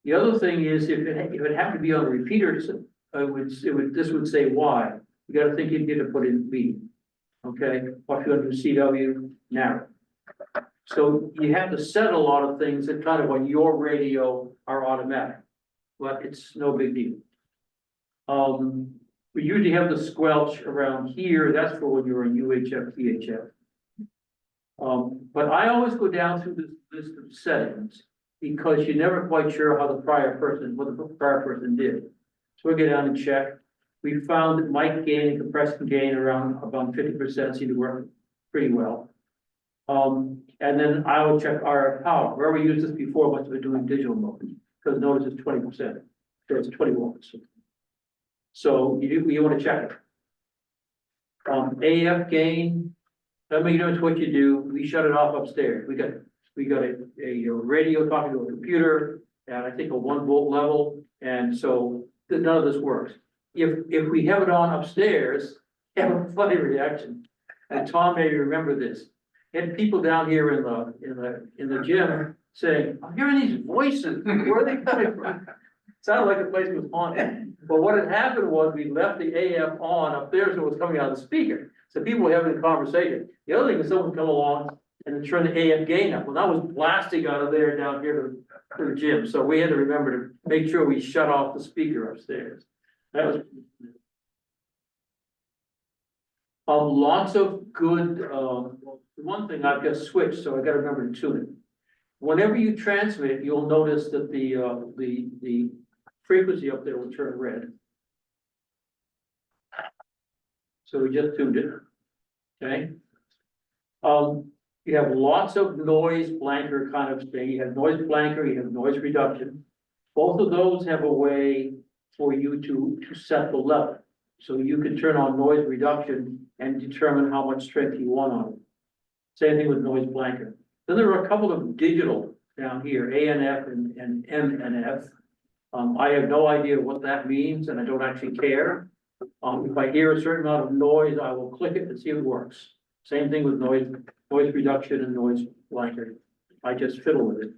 [SPEAKER 5] The other thing is, if it happened to be on the repeater, this would say why. You gotta think you'd get to put in B. Okay, or if you're gonna do CW, narrow. So you have to set a lot of things that kind of on your radio are automatic, but it's no big deal. We usually have the squelch around here, that's for when you're in UHF, VHF. But I always go down through this list of settings because you're never quite sure how what the prior person did. So we get down and check. We found that mic gain and compressed gain around about 50% seem to work pretty well. And then I would check RF power. Wherever we used this before, must have been doing digital mode, because notice it's 20%, so it's 20 watts. So you want to check it. AF gain, I mean, you know, it's what you do. We shut it off upstairs. We got a radio talking to a computer, and I think a 1 volt level, and so none of this works. If we have it on upstairs, have a funny reaction. And Tom may remember this. Had people down here in the gym saying, I'm hearing these voices, where are they coming from? Sounded like the place was haunted. But what had happened was we left the AF on up there, so it was coming out of the speaker. So people were having a conversation. The other thing is someone would come along and turn the AF gain up. Well, that was blasting out of there down here to the gym. So we had to remember to make sure we shut off the speaker upstairs. That was lots of good, one thing I've got switched, so I gotta remember to tune it. Whenever you transmit, you'll notice that the frequency up there will turn red. So we just tuned it, okay? You have lots of noise blanker kind of thing. You have noise blanker, you have noise reduction. Both of those have a way for you to set the level. So you can turn on noise reduction and determine how much strength you want on it. Same thing with noise blanker. Then there are a couple of digital down here, ANF and MNF. I have no idea what that means, and I don't actually care. If I hear a certain amount of noise, I will click it and see if it works. Same thing with noise reduction and noise blanker. I just fiddle with it.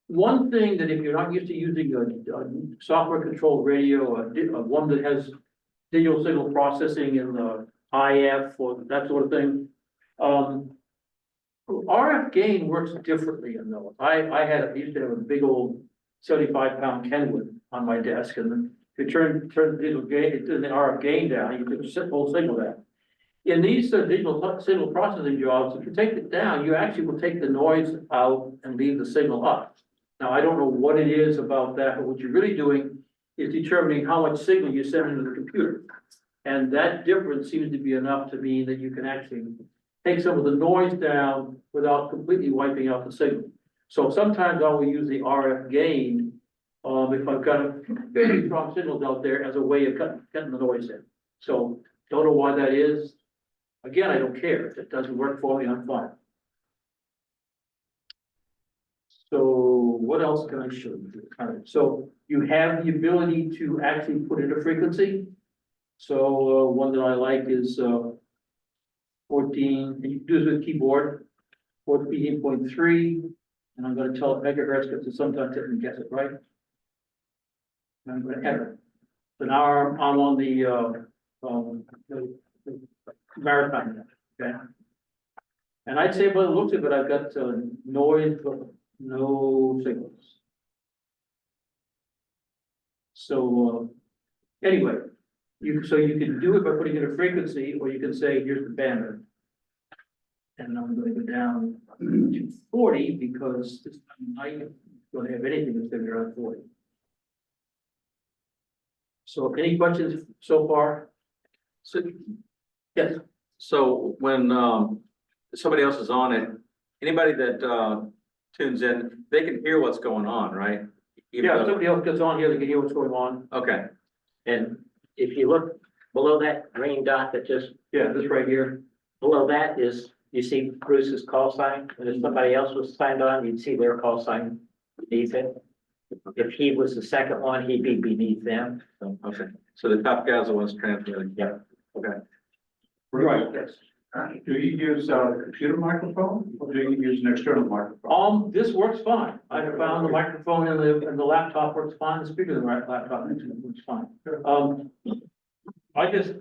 [SPEAKER 5] One thing that if you're not used to using a software controlled radio, one that has digital signal processing in the IF or that sort of thing, RF gain works differently in those. I used to have a big old 75-pound Kenwood on my desk, and then if you turn the digital gain, the RF gain down, you can sit whole signal down. In these digital signal processing jobs, if you take it down, you actually will take the noise out and leave the signal up. Now, I don't know what it is about that, but what you're really doing is determining how much signal you send into the computer. And that difference seems to be enough to mean that you can actually take some of the noise down without completely wiping out the signal. So sometimes I will use the RF gain, if I've got very strong signals out there as a way of cutting the noise in. So don't know why that is. Again, I don't care. If it doesn't work for me, I'm fine. So what else can I show you? All right, so you have the ability to actually put in a frequency. So one that I like is 14, and you can do this with keyboard, 14.3, and I'm going to tell it megahertz because sometimes it doesn't guess it right. And I'm going to enter. So now I'm on the maritime, okay? And I'd say by the looks of it, I've got noise, but no signals. So anyway, you can do it by putting in a frequency, or you can say, here's the bandwidth. And I'm going to go down to 40 because this time I don't have anything that's been around 40. So any questions so far?
[SPEAKER 2] So,
[SPEAKER 5] Yes,
[SPEAKER 2] so when, somebody else is on it, anybody that, tunes in, they can hear what's going on, right? Even
[SPEAKER 5] yeah, if
[SPEAKER 2] though-
[SPEAKER 5] somebody else gets on here, they can hear what's going on.
[SPEAKER 2] Okay,
[SPEAKER 9] And if you look below that green dot that just,
[SPEAKER 5] Yeah, this right here.
[SPEAKER 9] below that is, you see Bruce's call sign, and if somebody else was signed on, you'd see their call sign beneath it. If he was the second one, he'd be beneath them, so.
[SPEAKER 2] okay. So the top guy's the one's transmitting.
[SPEAKER 9] Yeah.
[SPEAKER 2] Okay.
[SPEAKER 5] Right, yes.
[SPEAKER 4] Do you use a computer microphone or do you use an external microphone?
[SPEAKER 5] This works fine. I have found the microphone and the laptop works fine, the speaker in the laptop works fine. I just,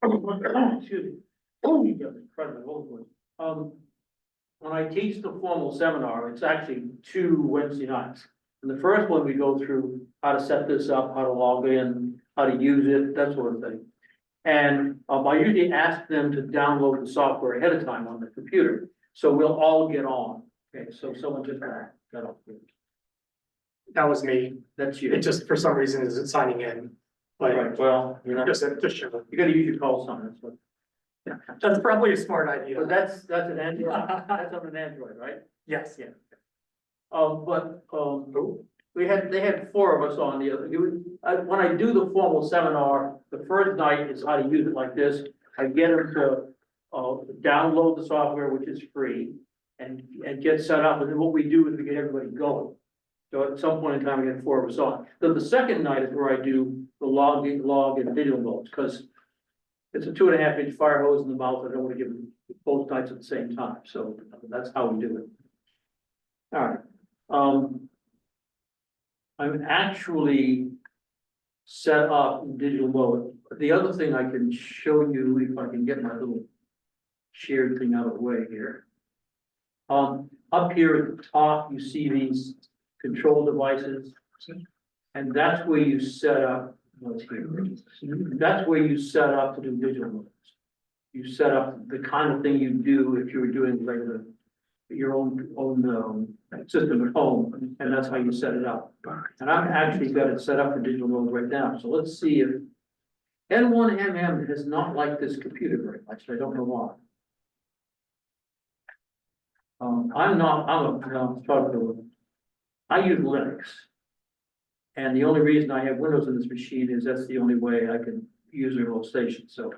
[SPEAKER 5] excuse me. Oh, you got incredible voice. When I teach the formal seminar, it's actually 2 Wednesday nights. And the first one, we go through how to set this up, how to log in, how to use it, that sort of thing. And I usually ask them to download the software ahead of time on the computer, so we'll all get on. Okay, so someone just got off.
[SPEAKER 14] That was me.
[SPEAKER 5] That's
[SPEAKER 14] It
[SPEAKER 5] you.
[SPEAKER 14] just, for some reason, isn't signing in. But
[SPEAKER 5] Right, well, you know,
[SPEAKER 14] just show.
[SPEAKER 5] you gotta use your call sign, that's what.
[SPEAKER 14] That's probably a smart idea.
[SPEAKER 5] But that's an Android, that's on an Android, right?
[SPEAKER 14] Yes.
[SPEAKER 5] Yeah. They had 4 of us on the other, when I do the formal seminar, the first night is how to use it like this. I get them to, download the software, which is free, and get set up, and then what we do is we get everybody going. So at some point in time, we get 4 of us on. Then the second night is where I do the log and digital notes, because it's a 2.5-inch fire hose in the mouth. I don't want to give them both nights at the same time, so that's how we do it. All right. I'm actually set up in digital mode. The other thing I can show you, if I can get my little shared thing out of the way here. Up here at the top, you see these control devices. And that's where you set up, what's here? That's where you set up to do digital modes. You set up the kind of thing you do if you were doing regular, your own system at home, and that's how you set it up. And I've actually got it set up for digital mode right now, so let's see if N1MM has not liked this computer very much, I don't know why. I use Linux. And the only reason I have Windows in this machine is that's the only way I can use a remote station, so.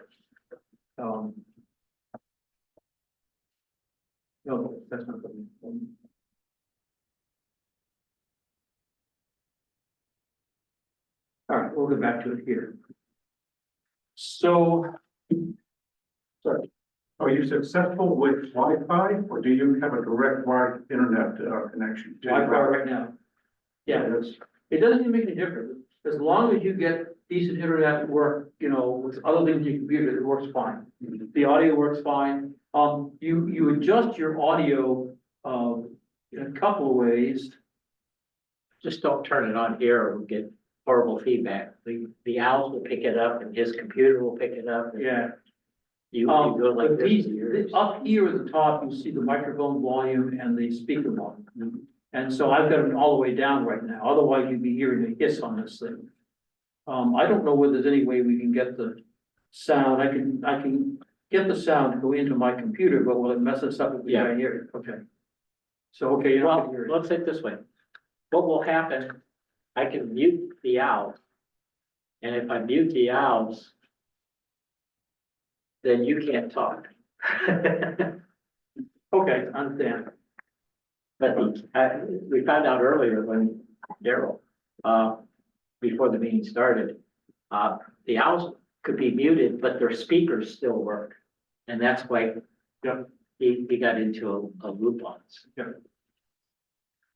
[SPEAKER 5] No, that's not good. All right, we'll get back to it here. So. Sorry.
[SPEAKER 4] Are you successful with Wi-Fi or do you have a direct wired internet connection?
[SPEAKER 5] Wi-Fi right now. Yeah, it doesn't even make any difference. As long as you get decent internet work, you know, with other things in your computer, it works fine. The audio works fine. You adjust your audio, in a couple of ways.
[SPEAKER 9] Just don't turn it on here or we'll get horrible feedback. The owls will pick it up and his computer will pick it up.
[SPEAKER 5] Yeah.
[SPEAKER 9] You go like
[SPEAKER 5] But
[SPEAKER 9] this.
[SPEAKER 5] up here at the top, you see the microphone volume and the speaker volume. And so I've got them all the way down right now. Otherwise you'd be hearing a hiss on this thing. I don't know whether there's any way we can get the sound. I can get the sound to go into my computer, but will it mess us up if we can't hear it? Okay. So, okay, you're not
[SPEAKER 9] Well,
[SPEAKER 5] gonna hear it.
[SPEAKER 9] let's say it this way. What will happen, I can mute the owls. And if I mute the owls, then you can't talk.
[SPEAKER 5] Okay, I understand.
[SPEAKER 9] But we found out earlier when Daryl, before the meeting started, the owls could be muted, but their speakers still work. And that's why he got into a loop on us.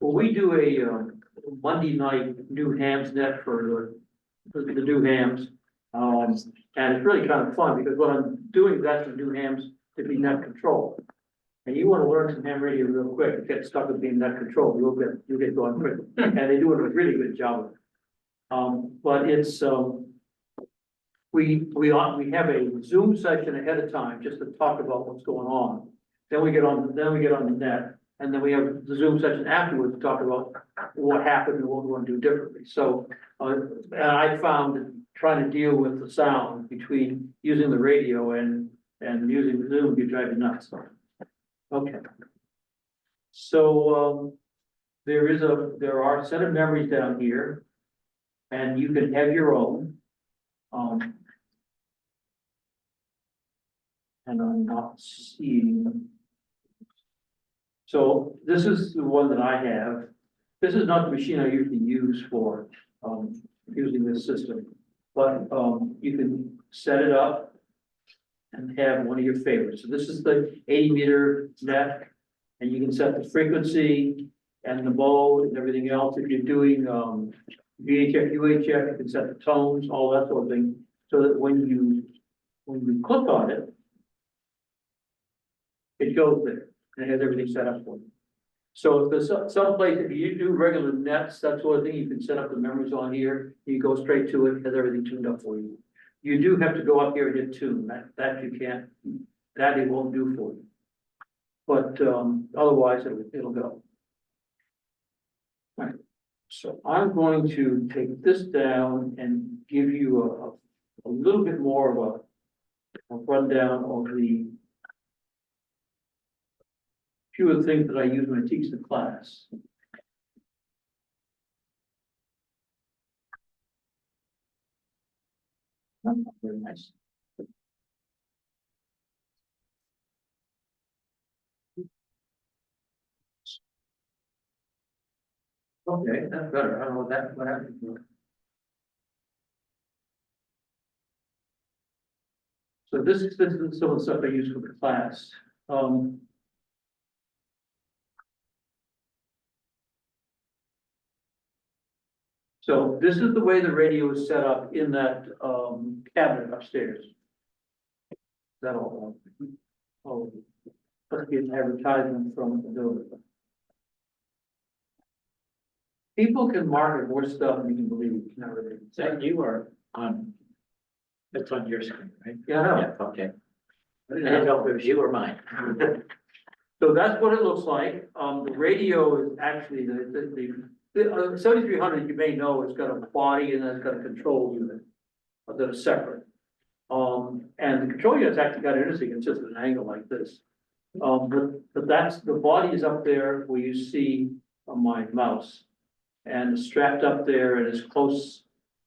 [SPEAKER 5] Well, we do a Monday night new hams net for the new hams. And it's really kind of fun because what I'm doing is actually new hams to be net control. And you want to learn some ham radio real quick, get stuck with being net control, you'll get going quick. And they do a really good job of it. But it's, we have a Zoom session ahead of time just to talk about what's going on. Then we get on the net, and then we have the Zoom session afterwards to talk about what happened and what we want to do differently. So, and I found that trying to deal with the sound between using the radio and using Zoom, you drive you nuts. Okay. So, there are a set of memories down here. And you can have your own. And I'm not seeing them. So this is the one that I have. This is not the machine I usually use for, using this system. But, you can set it up and have one of your favorites. So this is the 80-meter net, and you can set the frequency and the mode and everything else. If you're doing, VHF, UHF, you can set the tones, all that sort of thing, so that when you click on it, it goes there, and it has everything set up for you. So if there's some place, if you do regular nets, that sort of thing, you can set up the memories on here, you go straight to it, has everything tuned up for you. You do have to go up here and hit tune, that you can't, that it won't do for you. But, otherwise, it'll go. All right. So I'm going to take this down and give you a little bit more of a rundown of the few of the things that I use when I teach the class. Very nice. Okay, that's better. I don't know what happened. So this is some of the stuff I use for the class. So this is the way the radio is set up in that cabinet upstairs. Is that all? Oh, must be an advertisement from the building. People can market more stuff than you can believe nowadays.
[SPEAKER 9] So you are on, it's on your screen, right?
[SPEAKER 5] Yeah, I know.
[SPEAKER 9] Yeah, okay. I didn't know if it was you or mine.
[SPEAKER 5] So that's what it looks like. The radio is actually the 7300, you may know, it's got a body and it's got a control unit that is separate. And the control unit's actually kind of interesting. It's just an angle like this. But that's, the body is up there where you see on my mouse. And strapped up there and is close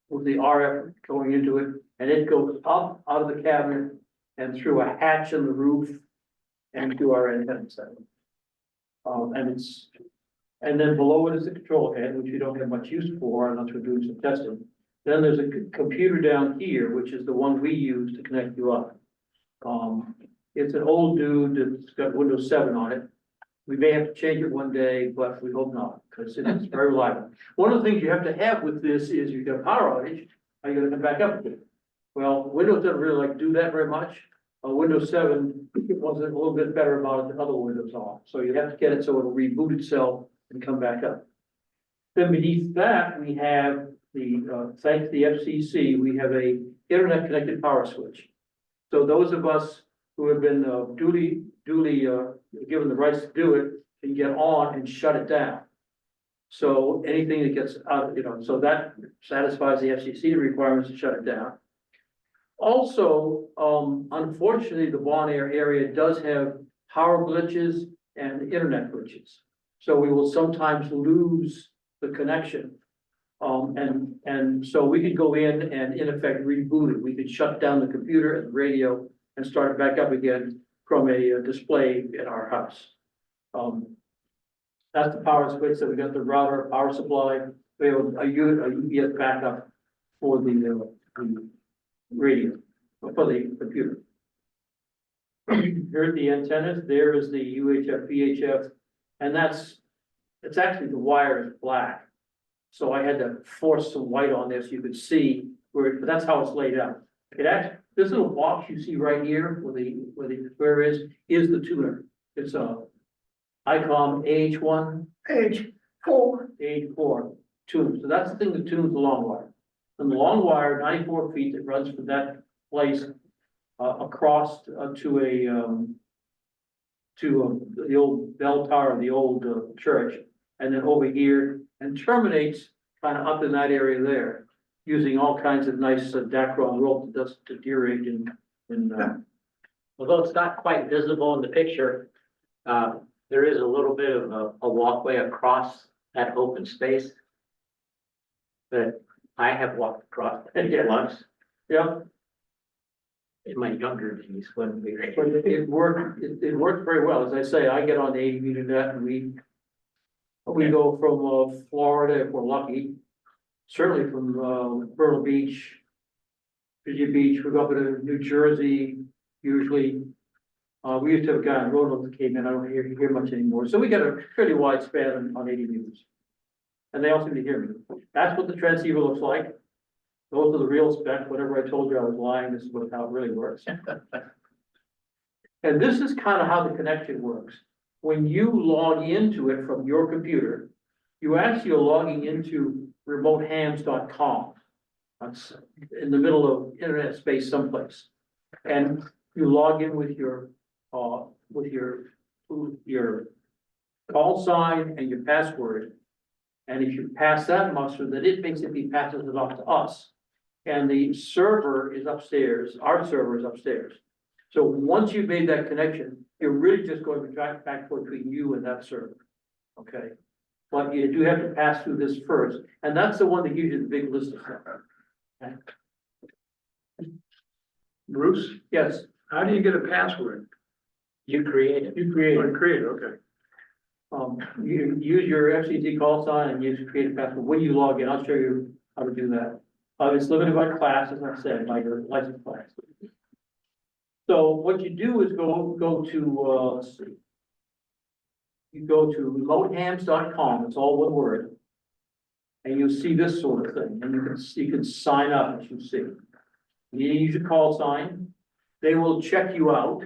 [SPEAKER 5] with the RF going into it. And it goes up out of the cabinet and through a hatch in the roof and to our antenna center. And then below it is the control head, which we don't have much use for unless we're doing some testing. Then there's a computer down here, which is the one we use to connect you up. It's an old dude that's got Windows 7 on it. We may have to change it one day, but we hope not, because it's very reliable. One of the things you have to have with this is you get a power outage, are you gonna come back up with it? Well, Windows doesn't really like do that very much. Windows 7 was a little bit better about it than other Windows are. So you have to get it so it'll reboot itself and come back up. Then beneath that, we have the, thanks to the FCC, we have a internet connected power switch. So those of us who have been duly given the rights to do it can get on and shut it down. So anything that gets out, so that satisfies the FCC requirements to shut it down. Also, unfortunately, the Bon Air area does have power glitches and internet glitches. So we will sometimes lose the connection. And so we could go in and in effect reboot it. We could shut down the computer and the radio and start it back up again from a display in our house. That's the power switch. So we got the router, power supply, we have a UPS backup for the radio, for the computer. Here are the antennas. There is the UHF, VHF, and it's actually the wire is black. So I had to force some white on this. You could see but that's how it's laid out. This little box you see right here where the square is the tuner. It's a ICOM AH1, AH4 tuner. So that's the thing that tunes the long wire. And the long wire, 94 feet, that runs from that place across to the old bell tower of the old church, and then over here and terminates kind of up in that area there. using all kinds of nice Dacron rope that doesn't deteriorate
[SPEAKER 9] Although it's not quite visible in the picture, there is a little bit of a walkway across that open space that I have walked across once
[SPEAKER 5] yeah.
[SPEAKER 9] in my younger days when we
[SPEAKER 5] But
[SPEAKER 9] were.
[SPEAKER 5] it worked, it worked very well. As I say, I get on the 80-meter net and we go from Florida if we're lucky, certainly from Myrtle Beach, Virginia Beach, we go up to New Jersey, usually. We used to have a guy in Roanoke that came in, I don't hear much anymore, so we got a fairly wide span on 80 meters. And they all seem to hear me. That's what the transceiver looks like. Those are the real specs, whatever I told you I was lying, this is how it really works. And this is kind of how the connection works. When you log into it from your computer, you actually are logging into remotehams.com. That's in the middle of internet space someplace. And you log in with your call sign and your password. And if you pass that muster, then it basically passes it off to us. And the server is upstairs, our server is upstairs. So once you've made that connection, you're really just going to track back between you and that server. Okay? But you do have to pass through this first, and that's the one that gives you the big list of stuff. Okay?
[SPEAKER 4] Bruce,
[SPEAKER 5] Yes,
[SPEAKER 4] how do you get a password?
[SPEAKER 9] You created.
[SPEAKER 5] you create,
[SPEAKER 4] Oh, you create it, okay.
[SPEAKER 5] you use your FCC call sign and you create a password when you log in. I'll show you how to do that. It's limited by class, as I said, by your license class. So what you do is go to, let's see. You go to remotehams.com, it's all one word. And you'll see this sort of thing, and you can sign up, as you see. You use your call sign, they will check you out.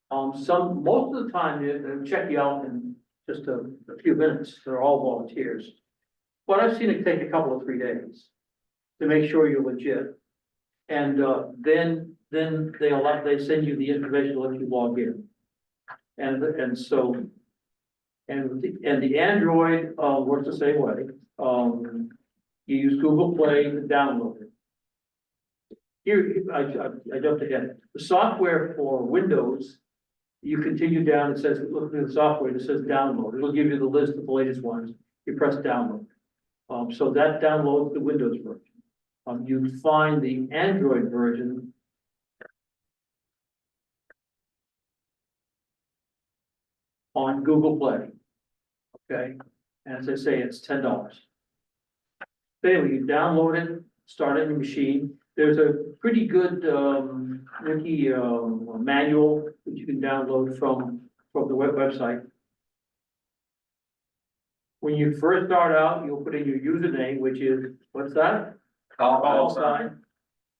[SPEAKER 5] Most of the time, they'll check you out in just a few minutes, they're all volunteers. But I've seen it take a couple of 3 days to make sure you're legit. And then they send you the information to let you log in. And so, the Android works the same way. You use Google Play to download it. Here, I jumped ahead. The software for Windows, you continue down, it says, look at the software, it says download. It'll give you the list of the latest ones. You press download. So that downloads the Windows version. You find the Android version on Google Play. Okay, and as I say, it's $10. Anyway, you download it, start it in your machine. There's a pretty good wiki manual that you can download from the website. When you first start out, you'll put in your username, which is, what's that? Call sign.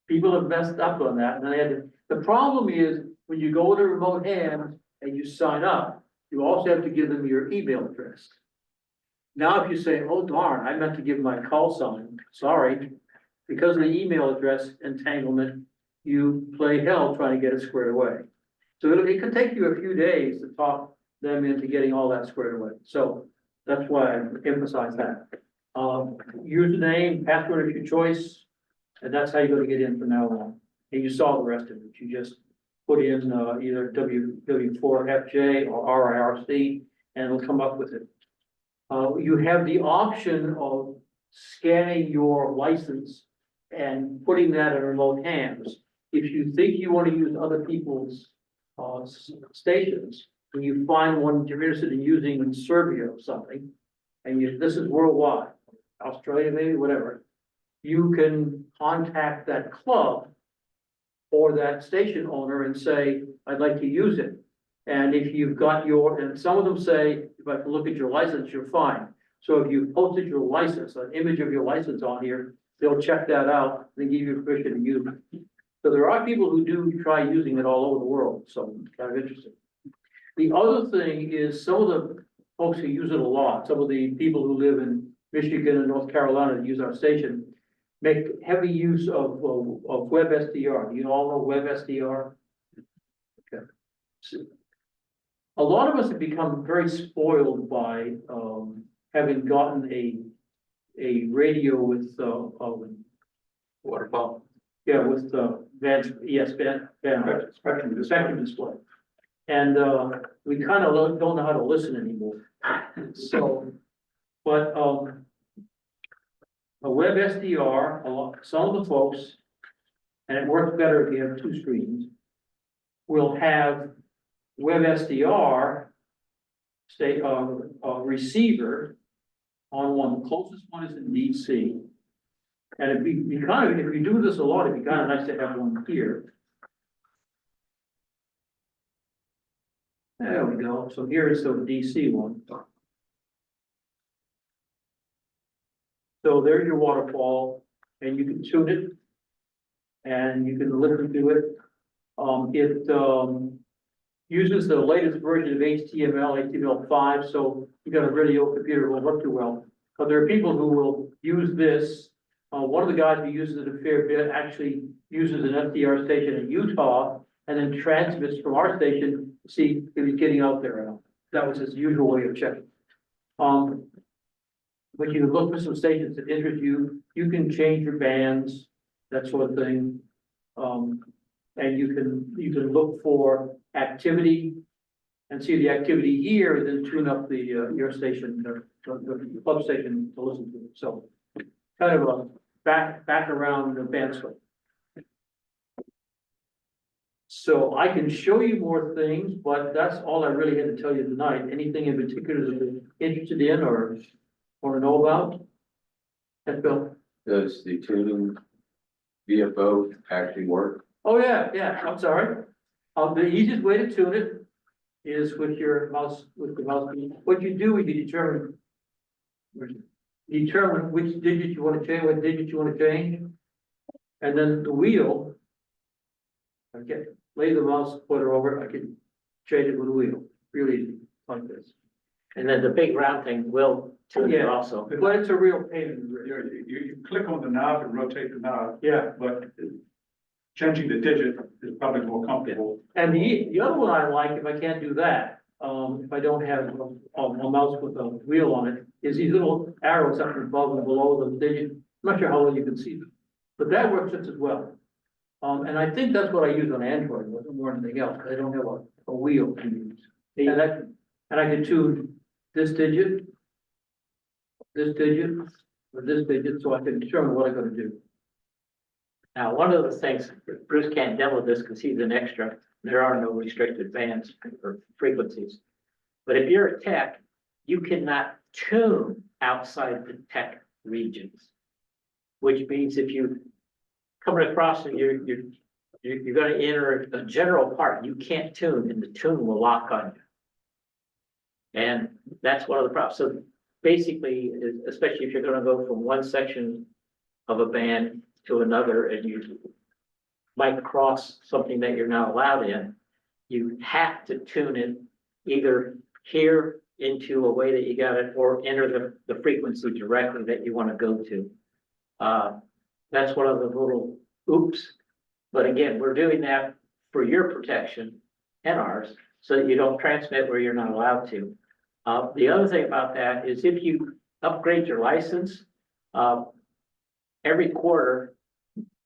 [SPEAKER 5] People have messed up on that, and they had to, the problem is, when you go to remote hams and you sign up, you also have to give them your email address. Now, if you say, oh darn, I meant to give my call sign, sorry, because of the email address entanglement, you play hell trying to get it squared away. So it can take you a few days to talk them into getting all that squared away. So that's why I emphasize that. Username, password of your choice, and that's how you're going to get in from now on. And you saw the rest of it. You just put in either W4FJ or RARC, and it'll come up with it. You have the option of scanning your license and putting that in remote hams. If you think you want to use other people's stations, when you find one you're interested in using in Serbia or something, and this is worldwide, Australia maybe, whatever, you can contact that club or that station owner and say, I'd like to use it. And if you've got and some of them say, if I can look at your license, you're fine. So if you posted your license, an image of your license on here, they'll check that out and give you permission to use it. So there are people who do try using it all over the world, so it's kind of interesting. The other thing is some of the folks who use it a lot, some of the people who live in Michigan and North Carolina that use our station, make heavy use of WebSDR. You all know WebSDR? Okay. So, a lot of us have become very spoiled by having gotten a radio with
[SPEAKER 2] Waterfall.
[SPEAKER 5] Yeah, with the spectrum display. And, we kind of don't know how to listen anymore. So, but, a web SDR, some of the folks, and it works better if you have two screens, will have web SDR, say, receiver on one. The closest one is in DC. And if if you do this a lot, it'd be kind of nice to have one here. There we go. So here is the DC one. So there's your waterfall, and you can tune it. And you can listen to it. It uses the latest version of HTML5, so you got a really old computer, it won't work too well. But there are people who will use this. One of the guys who uses it a fair bit actually uses an FDR station in Utah and then transmits from our station to see if he's getting out there or not. That was his usual way of checking. But you can look for some stations that interest you. You can change your bands, that sort of thing. And you can look for activity and see the activity here, and then tune up the your station, the club station to listen to it. So kind of a back around the band swing. So I can show you more things, but that's all I really had to tell you tonight. Anything in particular that you're interested in or want to know about? Yes, Bill?
[SPEAKER 13] Does the tuning VFO actually work?
[SPEAKER 5] Oh, yeah, I'm sorry. The easiest way to tune it is with your mouse, with the mouse. What you do is you determine which digit you want to change, what digit you want to change. And then the wheel, okay, lay the mouse pointer over, I can change it with the wheel, real easy, like this.
[SPEAKER 9] And then the big round thing will tune it also.
[SPEAKER 5] But it's a real pain in the rear.
[SPEAKER 4] You click on the knob and rotate the knob,
[SPEAKER 5] Yeah,
[SPEAKER 4] but changing the digit is probably more comfortable.
[SPEAKER 5] and the other one I like, if I can't do that, if I don't have a mouse with a wheel on it, is these little arrows up above and below the digit. I'm not sure how well you can see them, but that works just as well. And I think that's what I use on Android more than anything else. I don't have a wheel to use. And I can tune this digit, or this digit, so I can determine what I'm gonna do.
[SPEAKER 9] Now, one of the things, Bruce can't demo this because he's an extra. There are no restricted bands or frequencies. But if you're a tech, you cannot tune outside the tech regions. Which means if you come across and you're gonna enter a general part, you can't tune and the tune will lock on you. And that's one of the problems. So basically, especially if you're gonna go from one section of a band to another and you might cross something that you're not allowed in, you have to tune it either here into a way that you got it or enter the frequency directly that you want to go to. That's one of the little oops. But again, we're doing that for your protection and ours so that you don't transmit where you're not allowed to. The other thing about that is if you upgrade your license, every quarter,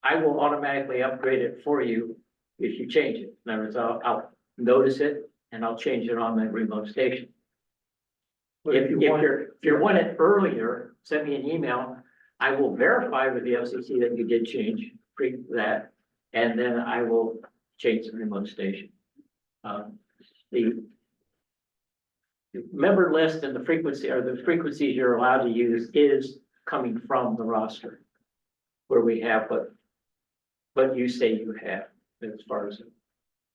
[SPEAKER 9] I will automatically upgrade it for you if you change it. In other words, I'll notice it and I'll change it on that remote station. If you want it earlier, send me an email. I will verify with the FCC that you did change that, and then I will change the remote station. The member list and the frequency or the frequencies you're allowed to use is coming from the roster where we have what you say you have as far as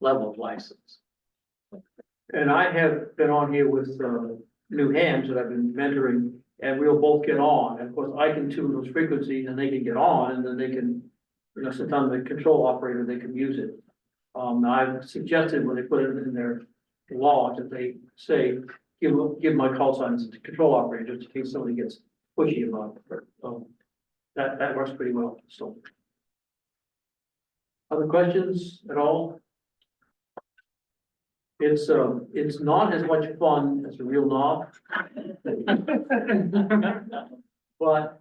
[SPEAKER 9] level of license.
[SPEAKER 5] And I have been on here with new hands that I've been mentoring, and we'll both get on. And of course, I can tune those frequencies and they can get on, and then they can, sometimes the control operator, they can use it. I've suggested when they put it in their log that they say, give my call signs to control operator just in case somebody gets pushy about it. That works pretty well, so. Other questions at all? It's not as much fun as a real knob. But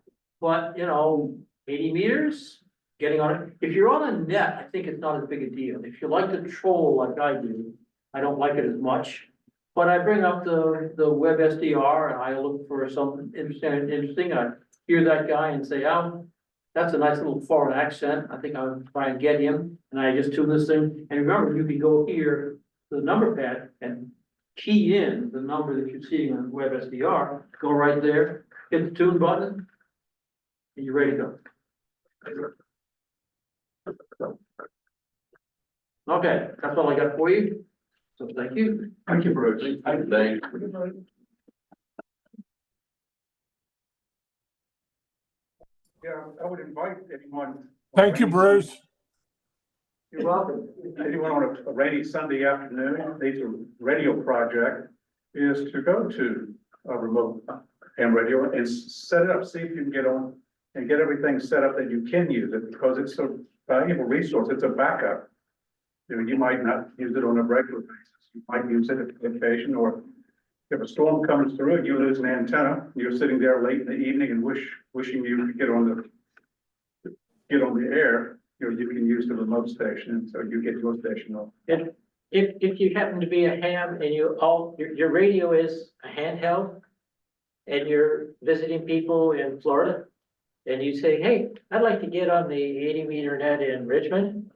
[SPEAKER 5] 80 meters, getting on it. If you're on a net, I think it's not as big a deal. If you like to troll like I do, I don't like it as much. But I bring up the web SDR and I look for something interesting. I hear that guy and say, oh, that's a nice little foreign accent. I think I'll try and get him. And I just tune this thing. And remember, you can go here to the number pad and key in the number that you're seeing on web SDR, go right there, hit the tune button, and you're ready to go. Okay, that's all I got for you. So thank you.
[SPEAKER 4] Thank you, Bruce.
[SPEAKER 13] Thanks.
[SPEAKER 4] Yeah, I would invite anyone.
[SPEAKER 1] Thank you, Bruce.
[SPEAKER 5] You're welcome.
[SPEAKER 4] Anyone on a rainy Sunday afternoon, needs a radio project, is to go to a remote ham radio and set it up, see if you can get on and get everything set up that you can use it, because it's a valuable resource. It's a backup. You know, you might not use it on a regular basis. You might use it at occasion, or if a storm comes through and you lose an antenna, you're sitting there late in the evening and wishing you could get on the air. You know, you can use the remote station, and so you get your station on.
[SPEAKER 9] If you happen to be a ham and your radio is a handheld and you're visiting people in Florida and you say, hey, I'd like to get on the 80-meter net in Richmond,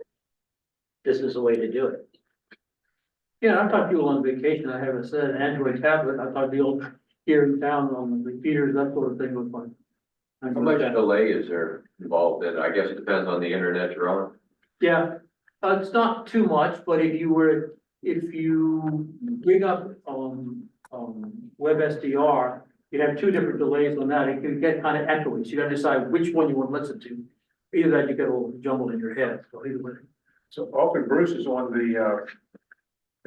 [SPEAKER 9] this is the way to do it.
[SPEAKER 5] Yeah, I've talked to people on vacation. I haven't said an Android tablet. I've talked to people here in town on the repeaters, that sort of thing with fun.
[SPEAKER 13] How much delay is there involved in it? I guess it depends on the internet you're on.
[SPEAKER 5] Yeah, it's not too much, but if you bring up, web SDR, you have two different delays on that. It can get kind of echoey. So you gotta decide which one you want to listen to. Either that, you get a little jumbled in your head. So either way.
[SPEAKER 4] So often Bruce is on the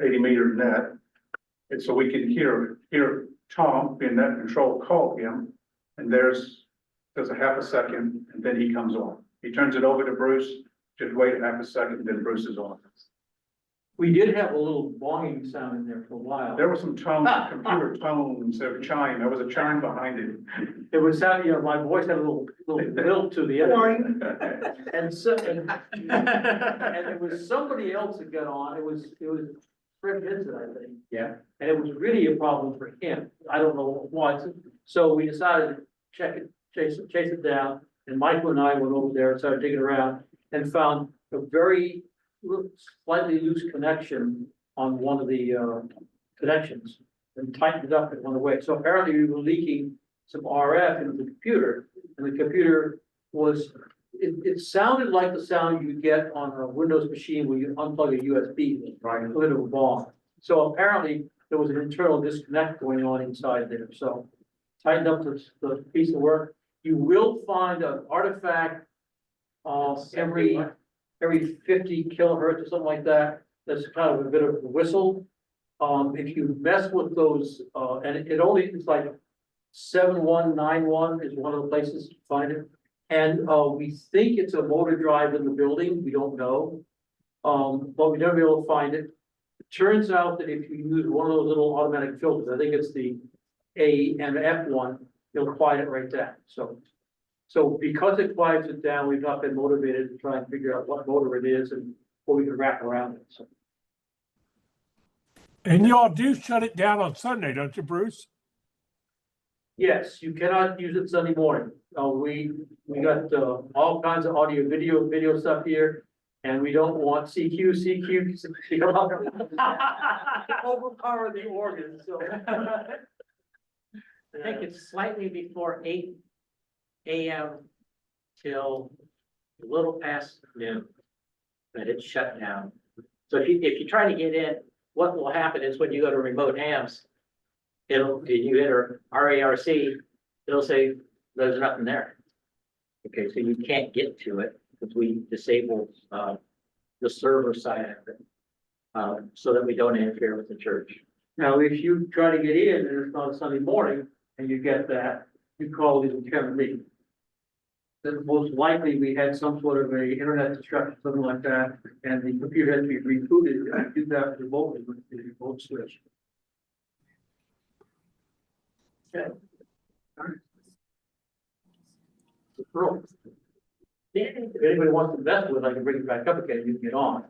[SPEAKER 4] 80-meter net, and so we can hear Tom in net control call him, and there's a half a second, and then he comes on. He turns it over to Bruce, just wait a half a second, then Bruce is on.
[SPEAKER 5] We did have a little bonging sound in there for a while.
[SPEAKER 4] There were some tones, computer tones, there was a chime behind it.
[SPEAKER 5] It was sound, my voice had a little lilt to the end. And so, and it was somebody else that got on. It was Fred Vincent, I think.
[SPEAKER 9] Yeah.
[SPEAKER 5] And it was really a problem for him. I don't know why. So we decided to chase it down. And Michael and I went over there and started digging around and found a very slightly loose connection on one of the connections and tightened it up in one way. So apparently we were leaking some RF into the computer, and the computer was, it sounded like the sound you get on a Windows machine where you unplug a USB, right, a little bomb. So apparently there was an internal disconnect going on inside there. So tightened up the piece of work. You will find an artifact every 50 kilohertz or something like that. That's kind of a bit of a whistle. If you mess with those, and it's like 7191 is one of the places to find it. And we think it's a motor drive in the building. We don't know. But we never be able to find it. It turns out that if you use one of those little automatic filters, I think it's the A and F one, it'll quiet it right down. So because it quiets it down, we've not been motivated to try and figure out what motor it is and what we can wrap around it. So.
[SPEAKER 1] And y'all do shut it down on Sunday, don't you, Bruce?
[SPEAKER 5] Yes, you cannot use it Sunday morning. We got all kinds of audio, video stuff here, and we don't want CQ to overpower the organ. So
[SPEAKER 9] I think it's slightly before 8 a.m. till a little past noon that it's shut down. So if you try to get in, what will happen is when you go to remote hams, you enter RARC, it'll say there's nothing there. Okay, so you can't get to it because we disabled the server side of it so that we don't interfere with the church.
[SPEAKER 5] now, if you try to get in and it's not a Sunday morning and you get that, you call the Lieutenant Lee. Then most likely we had some sort of a internet disruption, something like that, and the computer had to be rebooted and do that remotely with the remote switch. Okay. All right. Cool. If anybody wants to invest with, I can bring it back up again, you can get on.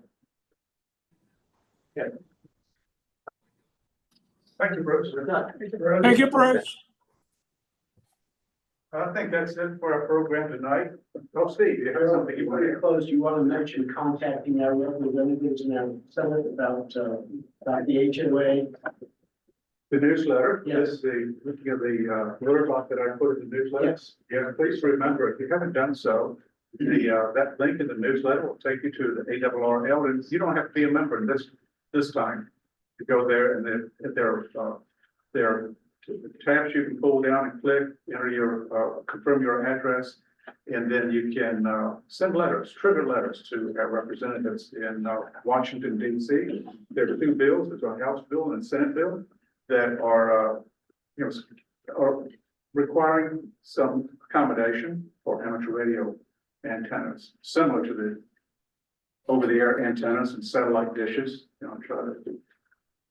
[SPEAKER 1] Thank you, Bruce.
[SPEAKER 5] We're done.
[SPEAKER 4] Thank you, Bruce. I think that's it for our program tonight. Oh, Steve, you have something you want to add?
[SPEAKER 9] Close, you want to mention contacting our representatives in our Senate about the HOA.
[SPEAKER 4] The newsletter,
[SPEAKER 9] Yes.
[SPEAKER 4] is the, looking at the alert block that I put in the newsletter.
[SPEAKER 9] Yes.
[SPEAKER 4] Yeah, please remember, if you haven't done so, that link in the newsletter will take you to the ARRL, and you don't have to be a member this time. You go there, and then if there are tabs you can pull down and click, enter your, confirm your address, and then you can send letters, trigger letters to our representatives in Washington DC. There are two bills, there's a House bill and a Senate bill that are, are requiring some accommodation for amateur radio antennas, similar to the over-the-air antennas and satellite dishes, try to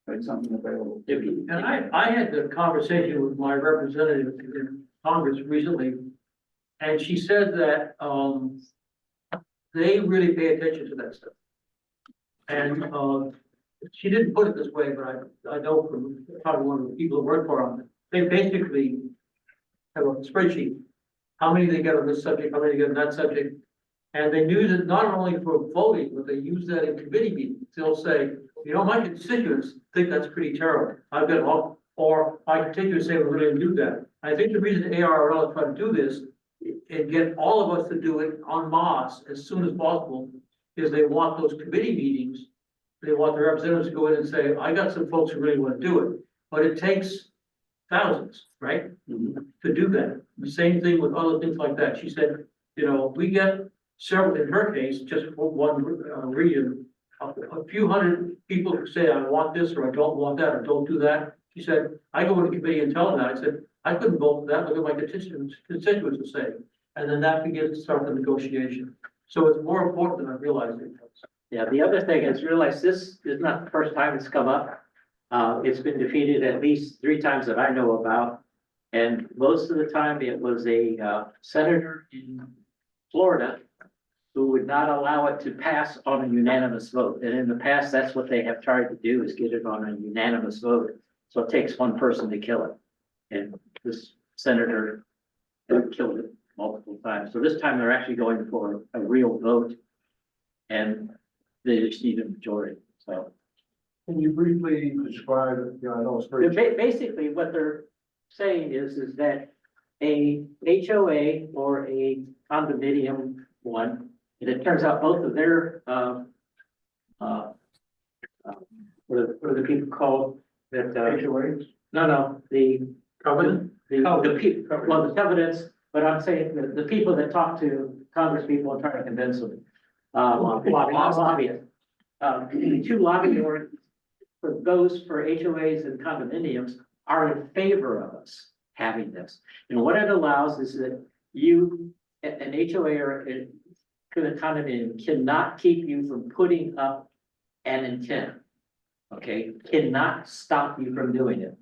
[SPEAKER 4] make something available.
[SPEAKER 5] And I had the conversation with my representative in Congress recently, and she said that, they really pay attention to that stuff. And, she didn't put it this way, but I know from probably one of the people who work for them, they basically have a spreadsheet. How many they get on this subject, how many they get on that subject. And they use it not only for voting, but they use that in committee meetings. They'll say, my constituents think that's pretty terrible. I've got all, or my constituents say we're going to do that. I think the reason ARRL is trying to do this and get all of us to do it en masse as soon as possible is they want those committee meetings. They want the representatives to go in and say, I got some folks who really want to do it, but it takes thousands, right? To do that. The same thing with other things like that. She said, we get several, in her case, just for one region, a few hundred people who say, I want this, or I don't want that, or don't do that. She said, I go to the committee and tell them that. I said, I couldn't vote for that. Look at my constituents are saying. And then that begins to start the negotiation. So it's more important than I realized it was.
[SPEAKER 9] Yeah, the other thing is realize this is not the first time it's come up. It's been defeated at least 3 times that I know about. And most of the time it was a senator in Florida who would not allow it to pass on a unanimous vote. And in the past, that's what they have tried to do, is get it on a unanimous vote. So it takes one person to kill it. And this senator killed it multiple times. So this time they're actually going for a real vote. And they just need a majority, so.
[SPEAKER 1] Can you briefly describe, I know it's very.
[SPEAKER 9] Basically, what they're saying is that a HOA or a condominium one, and it turns out both of their, what are the people called that,
[SPEAKER 1] HOAs?
[SPEAKER 9] No, the.
[SPEAKER 5] Covenant?
[SPEAKER 9] The people, well, the covenants, but I'm saying the people that talk to Congress people and try to convince them. Lobbyists. The 2 lobbying ordinances for those for HOAs and condominiums are in favor of us having this. And what it allows is that an HOA or a condominium cannot keep you from putting up an antenna. Okay, cannot stop you from doing it.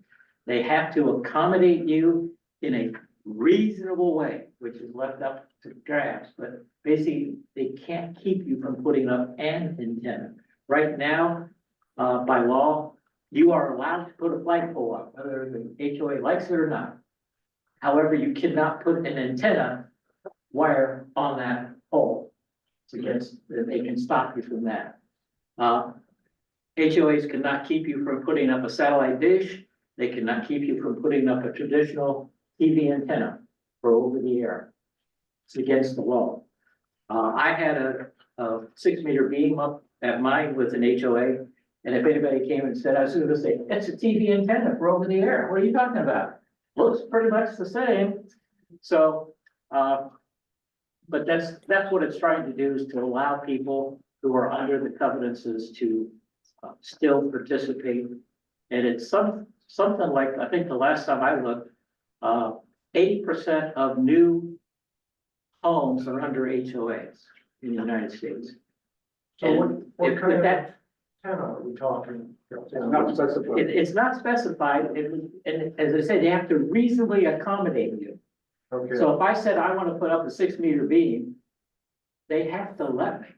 [SPEAKER 9] They have to accommodate you in a reasonable way, which is left up to drafts, but basically they can't keep you from putting up an antenna. Right now, by law, you are allowed to put a flagpole up, whether the HOA likes it or not. However, you cannot put an antenna wire on that pole. They can stop you from that. HOAs cannot keep you from putting up a satellite dish. They cannot keep you from putting up a traditional TV antenna for over the air. It's against the law. I had a 6-meter beam up at mine with an HOA. And if anybody came and said, I was going to say, it's a TV antenna for over the air. What are you talking about? Looks pretty much the same. So, but that's what it's trying to do, is to allow people who are under the covenants to still participate. And it's something like, I think the last time I looked, 80% of new homes are under HOAs in the United States.
[SPEAKER 1] So what kind of
[SPEAKER 9] that,
[SPEAKER 1] antenna are we talking?
[SPEAKER 4] Not specified.
[SPEAKER 9] it's not specified, and as I said, they have to reasonably accommodate you.
[SPEAKER 1] Okay.
[SPEAKER 9] So if I said I want to put up a 6-meter beam, they have to let me.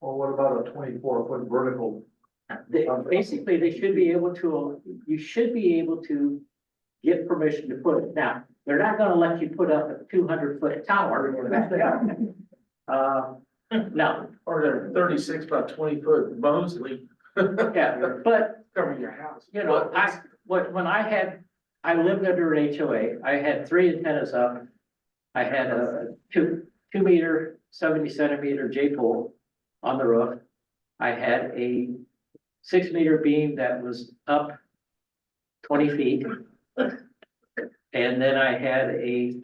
[SPEAKER 1] Or what about a 24-foot vertical?
[SPEAKER 9] Basically, they should be able to, you should be able to get permission to put it. Now, they're not gonna let you put up a 200-foot tower. No,
[SPEAKER 3] Or they're 36 by 20 foot Mosley.
[SPEAKER 9] yeah, but
[SPEAKER 3] Cover your house.
[SPEAKER 9] you know, when I lived under an HOA, I had 3 antennas up. I had a 2 meter, 70 centimeter J pole on the roof. I had a 6 meter beam that was up 20 feet. And then I had a,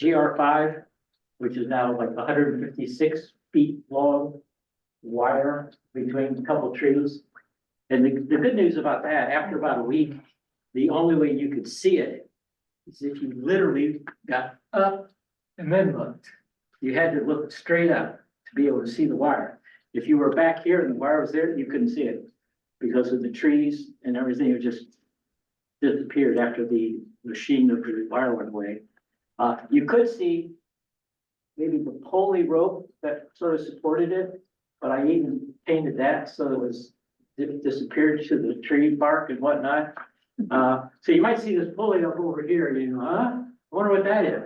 [SPEAKER 9] GR5, which is now like 156 feet long wire between a couple trees. And the good news about that, after about a week, the only way you could see it is if you literally got up and then looked. You had to look straight up to be able to see the wire. If you were back here and the wire was there, you couldn't see it because of the trees and everything. It just disappeared after the machine of the wire went away. You could see maybe the pulley rope that sort of supported it, but I even painted that so it disappeared to the tree bark and whatnot. So you might see this pulley up over here, you know, I wonder what that is.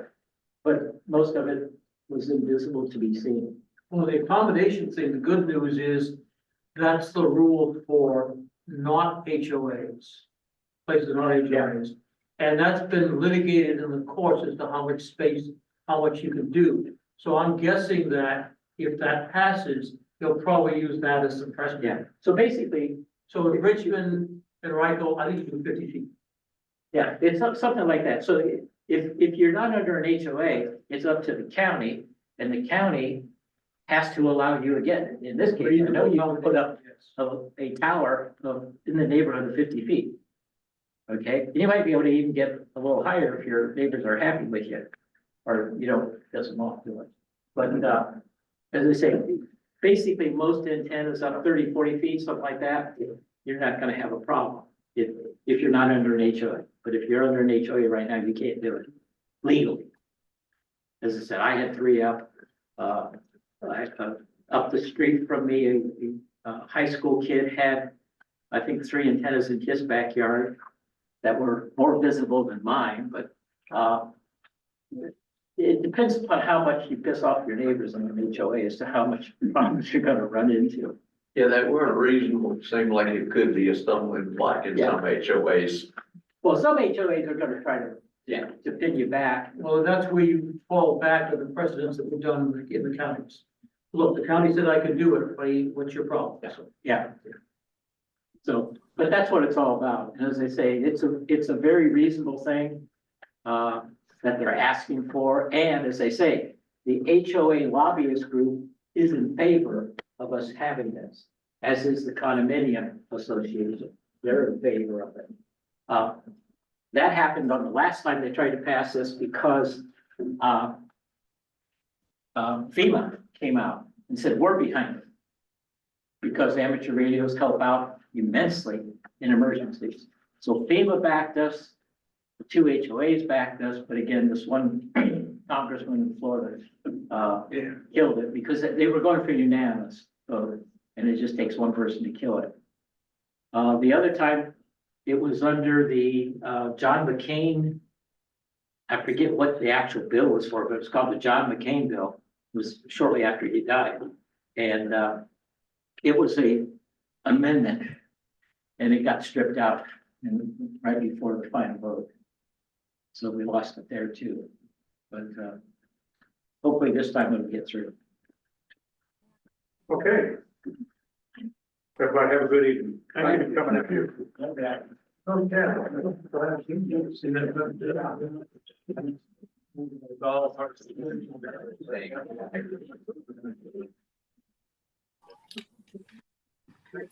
[SPEAKER 9] But most of it was invisible to be seen.
[SPEAKER 5] Well, the accommodation thing, the good news is that's the rule for not HOAs. Places not HOAs. And that's been litigated in the courts as to how much space, how much you can do. So I'm guessing that if that passes, they'll probably use that as the precedent.
[SPEAKER 9] Yeah, so basically,
[SPEAKER 5] So in Richmond and Rico, I think you do 50 feet.
[SPEAKER 9] yeah, it's something like that. So if you're not under an HOA, it's up to the county, and the county has to allow you again. In this case, I know you can put up a tower in the neighborhood of 50 feet. Okay, you might be able to even get a little higher if your neighbors are happy with you, or you don't piss them off too much. But as I say, basically most antennas up 30, 40 feet, something like that, you're not gonna have a problem if you're not under an HOA. But if you're under an HOA right now, you can't do it legally. As I said, I had 3 up, up the street from me, a high school kid had, I think, 3 antennas in his backyard that were more visible than mine, but it depends upon how much you piss off your neighbors on an HOA as to how much problems you're gonna run into.
[SPEAKER 13] Yeah, that weren't reasonable. Seemed like it could be a stumbling block in some HOAs.
[SPEAKER 9] Well, some HOAs are gonna try to pin you back.
[SPEAKER 5] Well, that's where you fall back to the precedents that we've done in the counties. Look, the county said I could do it, but what's your problem? So,
[SPEAKER 9] Yeah. So, but that's what it's all about. And as I say, it's a very reasonable thing that they're asking for. And as I say, the HOA lobbyist group is in favor of us having this, as is the condominium association. They're in favor of it. That happened on the last time they tried to pass this because FEMA came out and said, we're behind it. Because amateur radios help out immensely in emergencies. So FEMA backed us, the 2 HOAs backed us, but again, this one congressman in Florida killed it because they were going for unanimous vote, and it just takes one person to kill it. The other time, it was under the John McCain. I forget what the actual bill was for, but it's called the John McCain bill. It was shortly after he died, and it was a amendment, and it got stripped out right before the final vote. So we lost it there too, but hopefully this time it'll get through.
[SPEAKER 4] Okay. Everybody have a good evening. Thank you for coming up here.
[SPEAKER 5] Okay.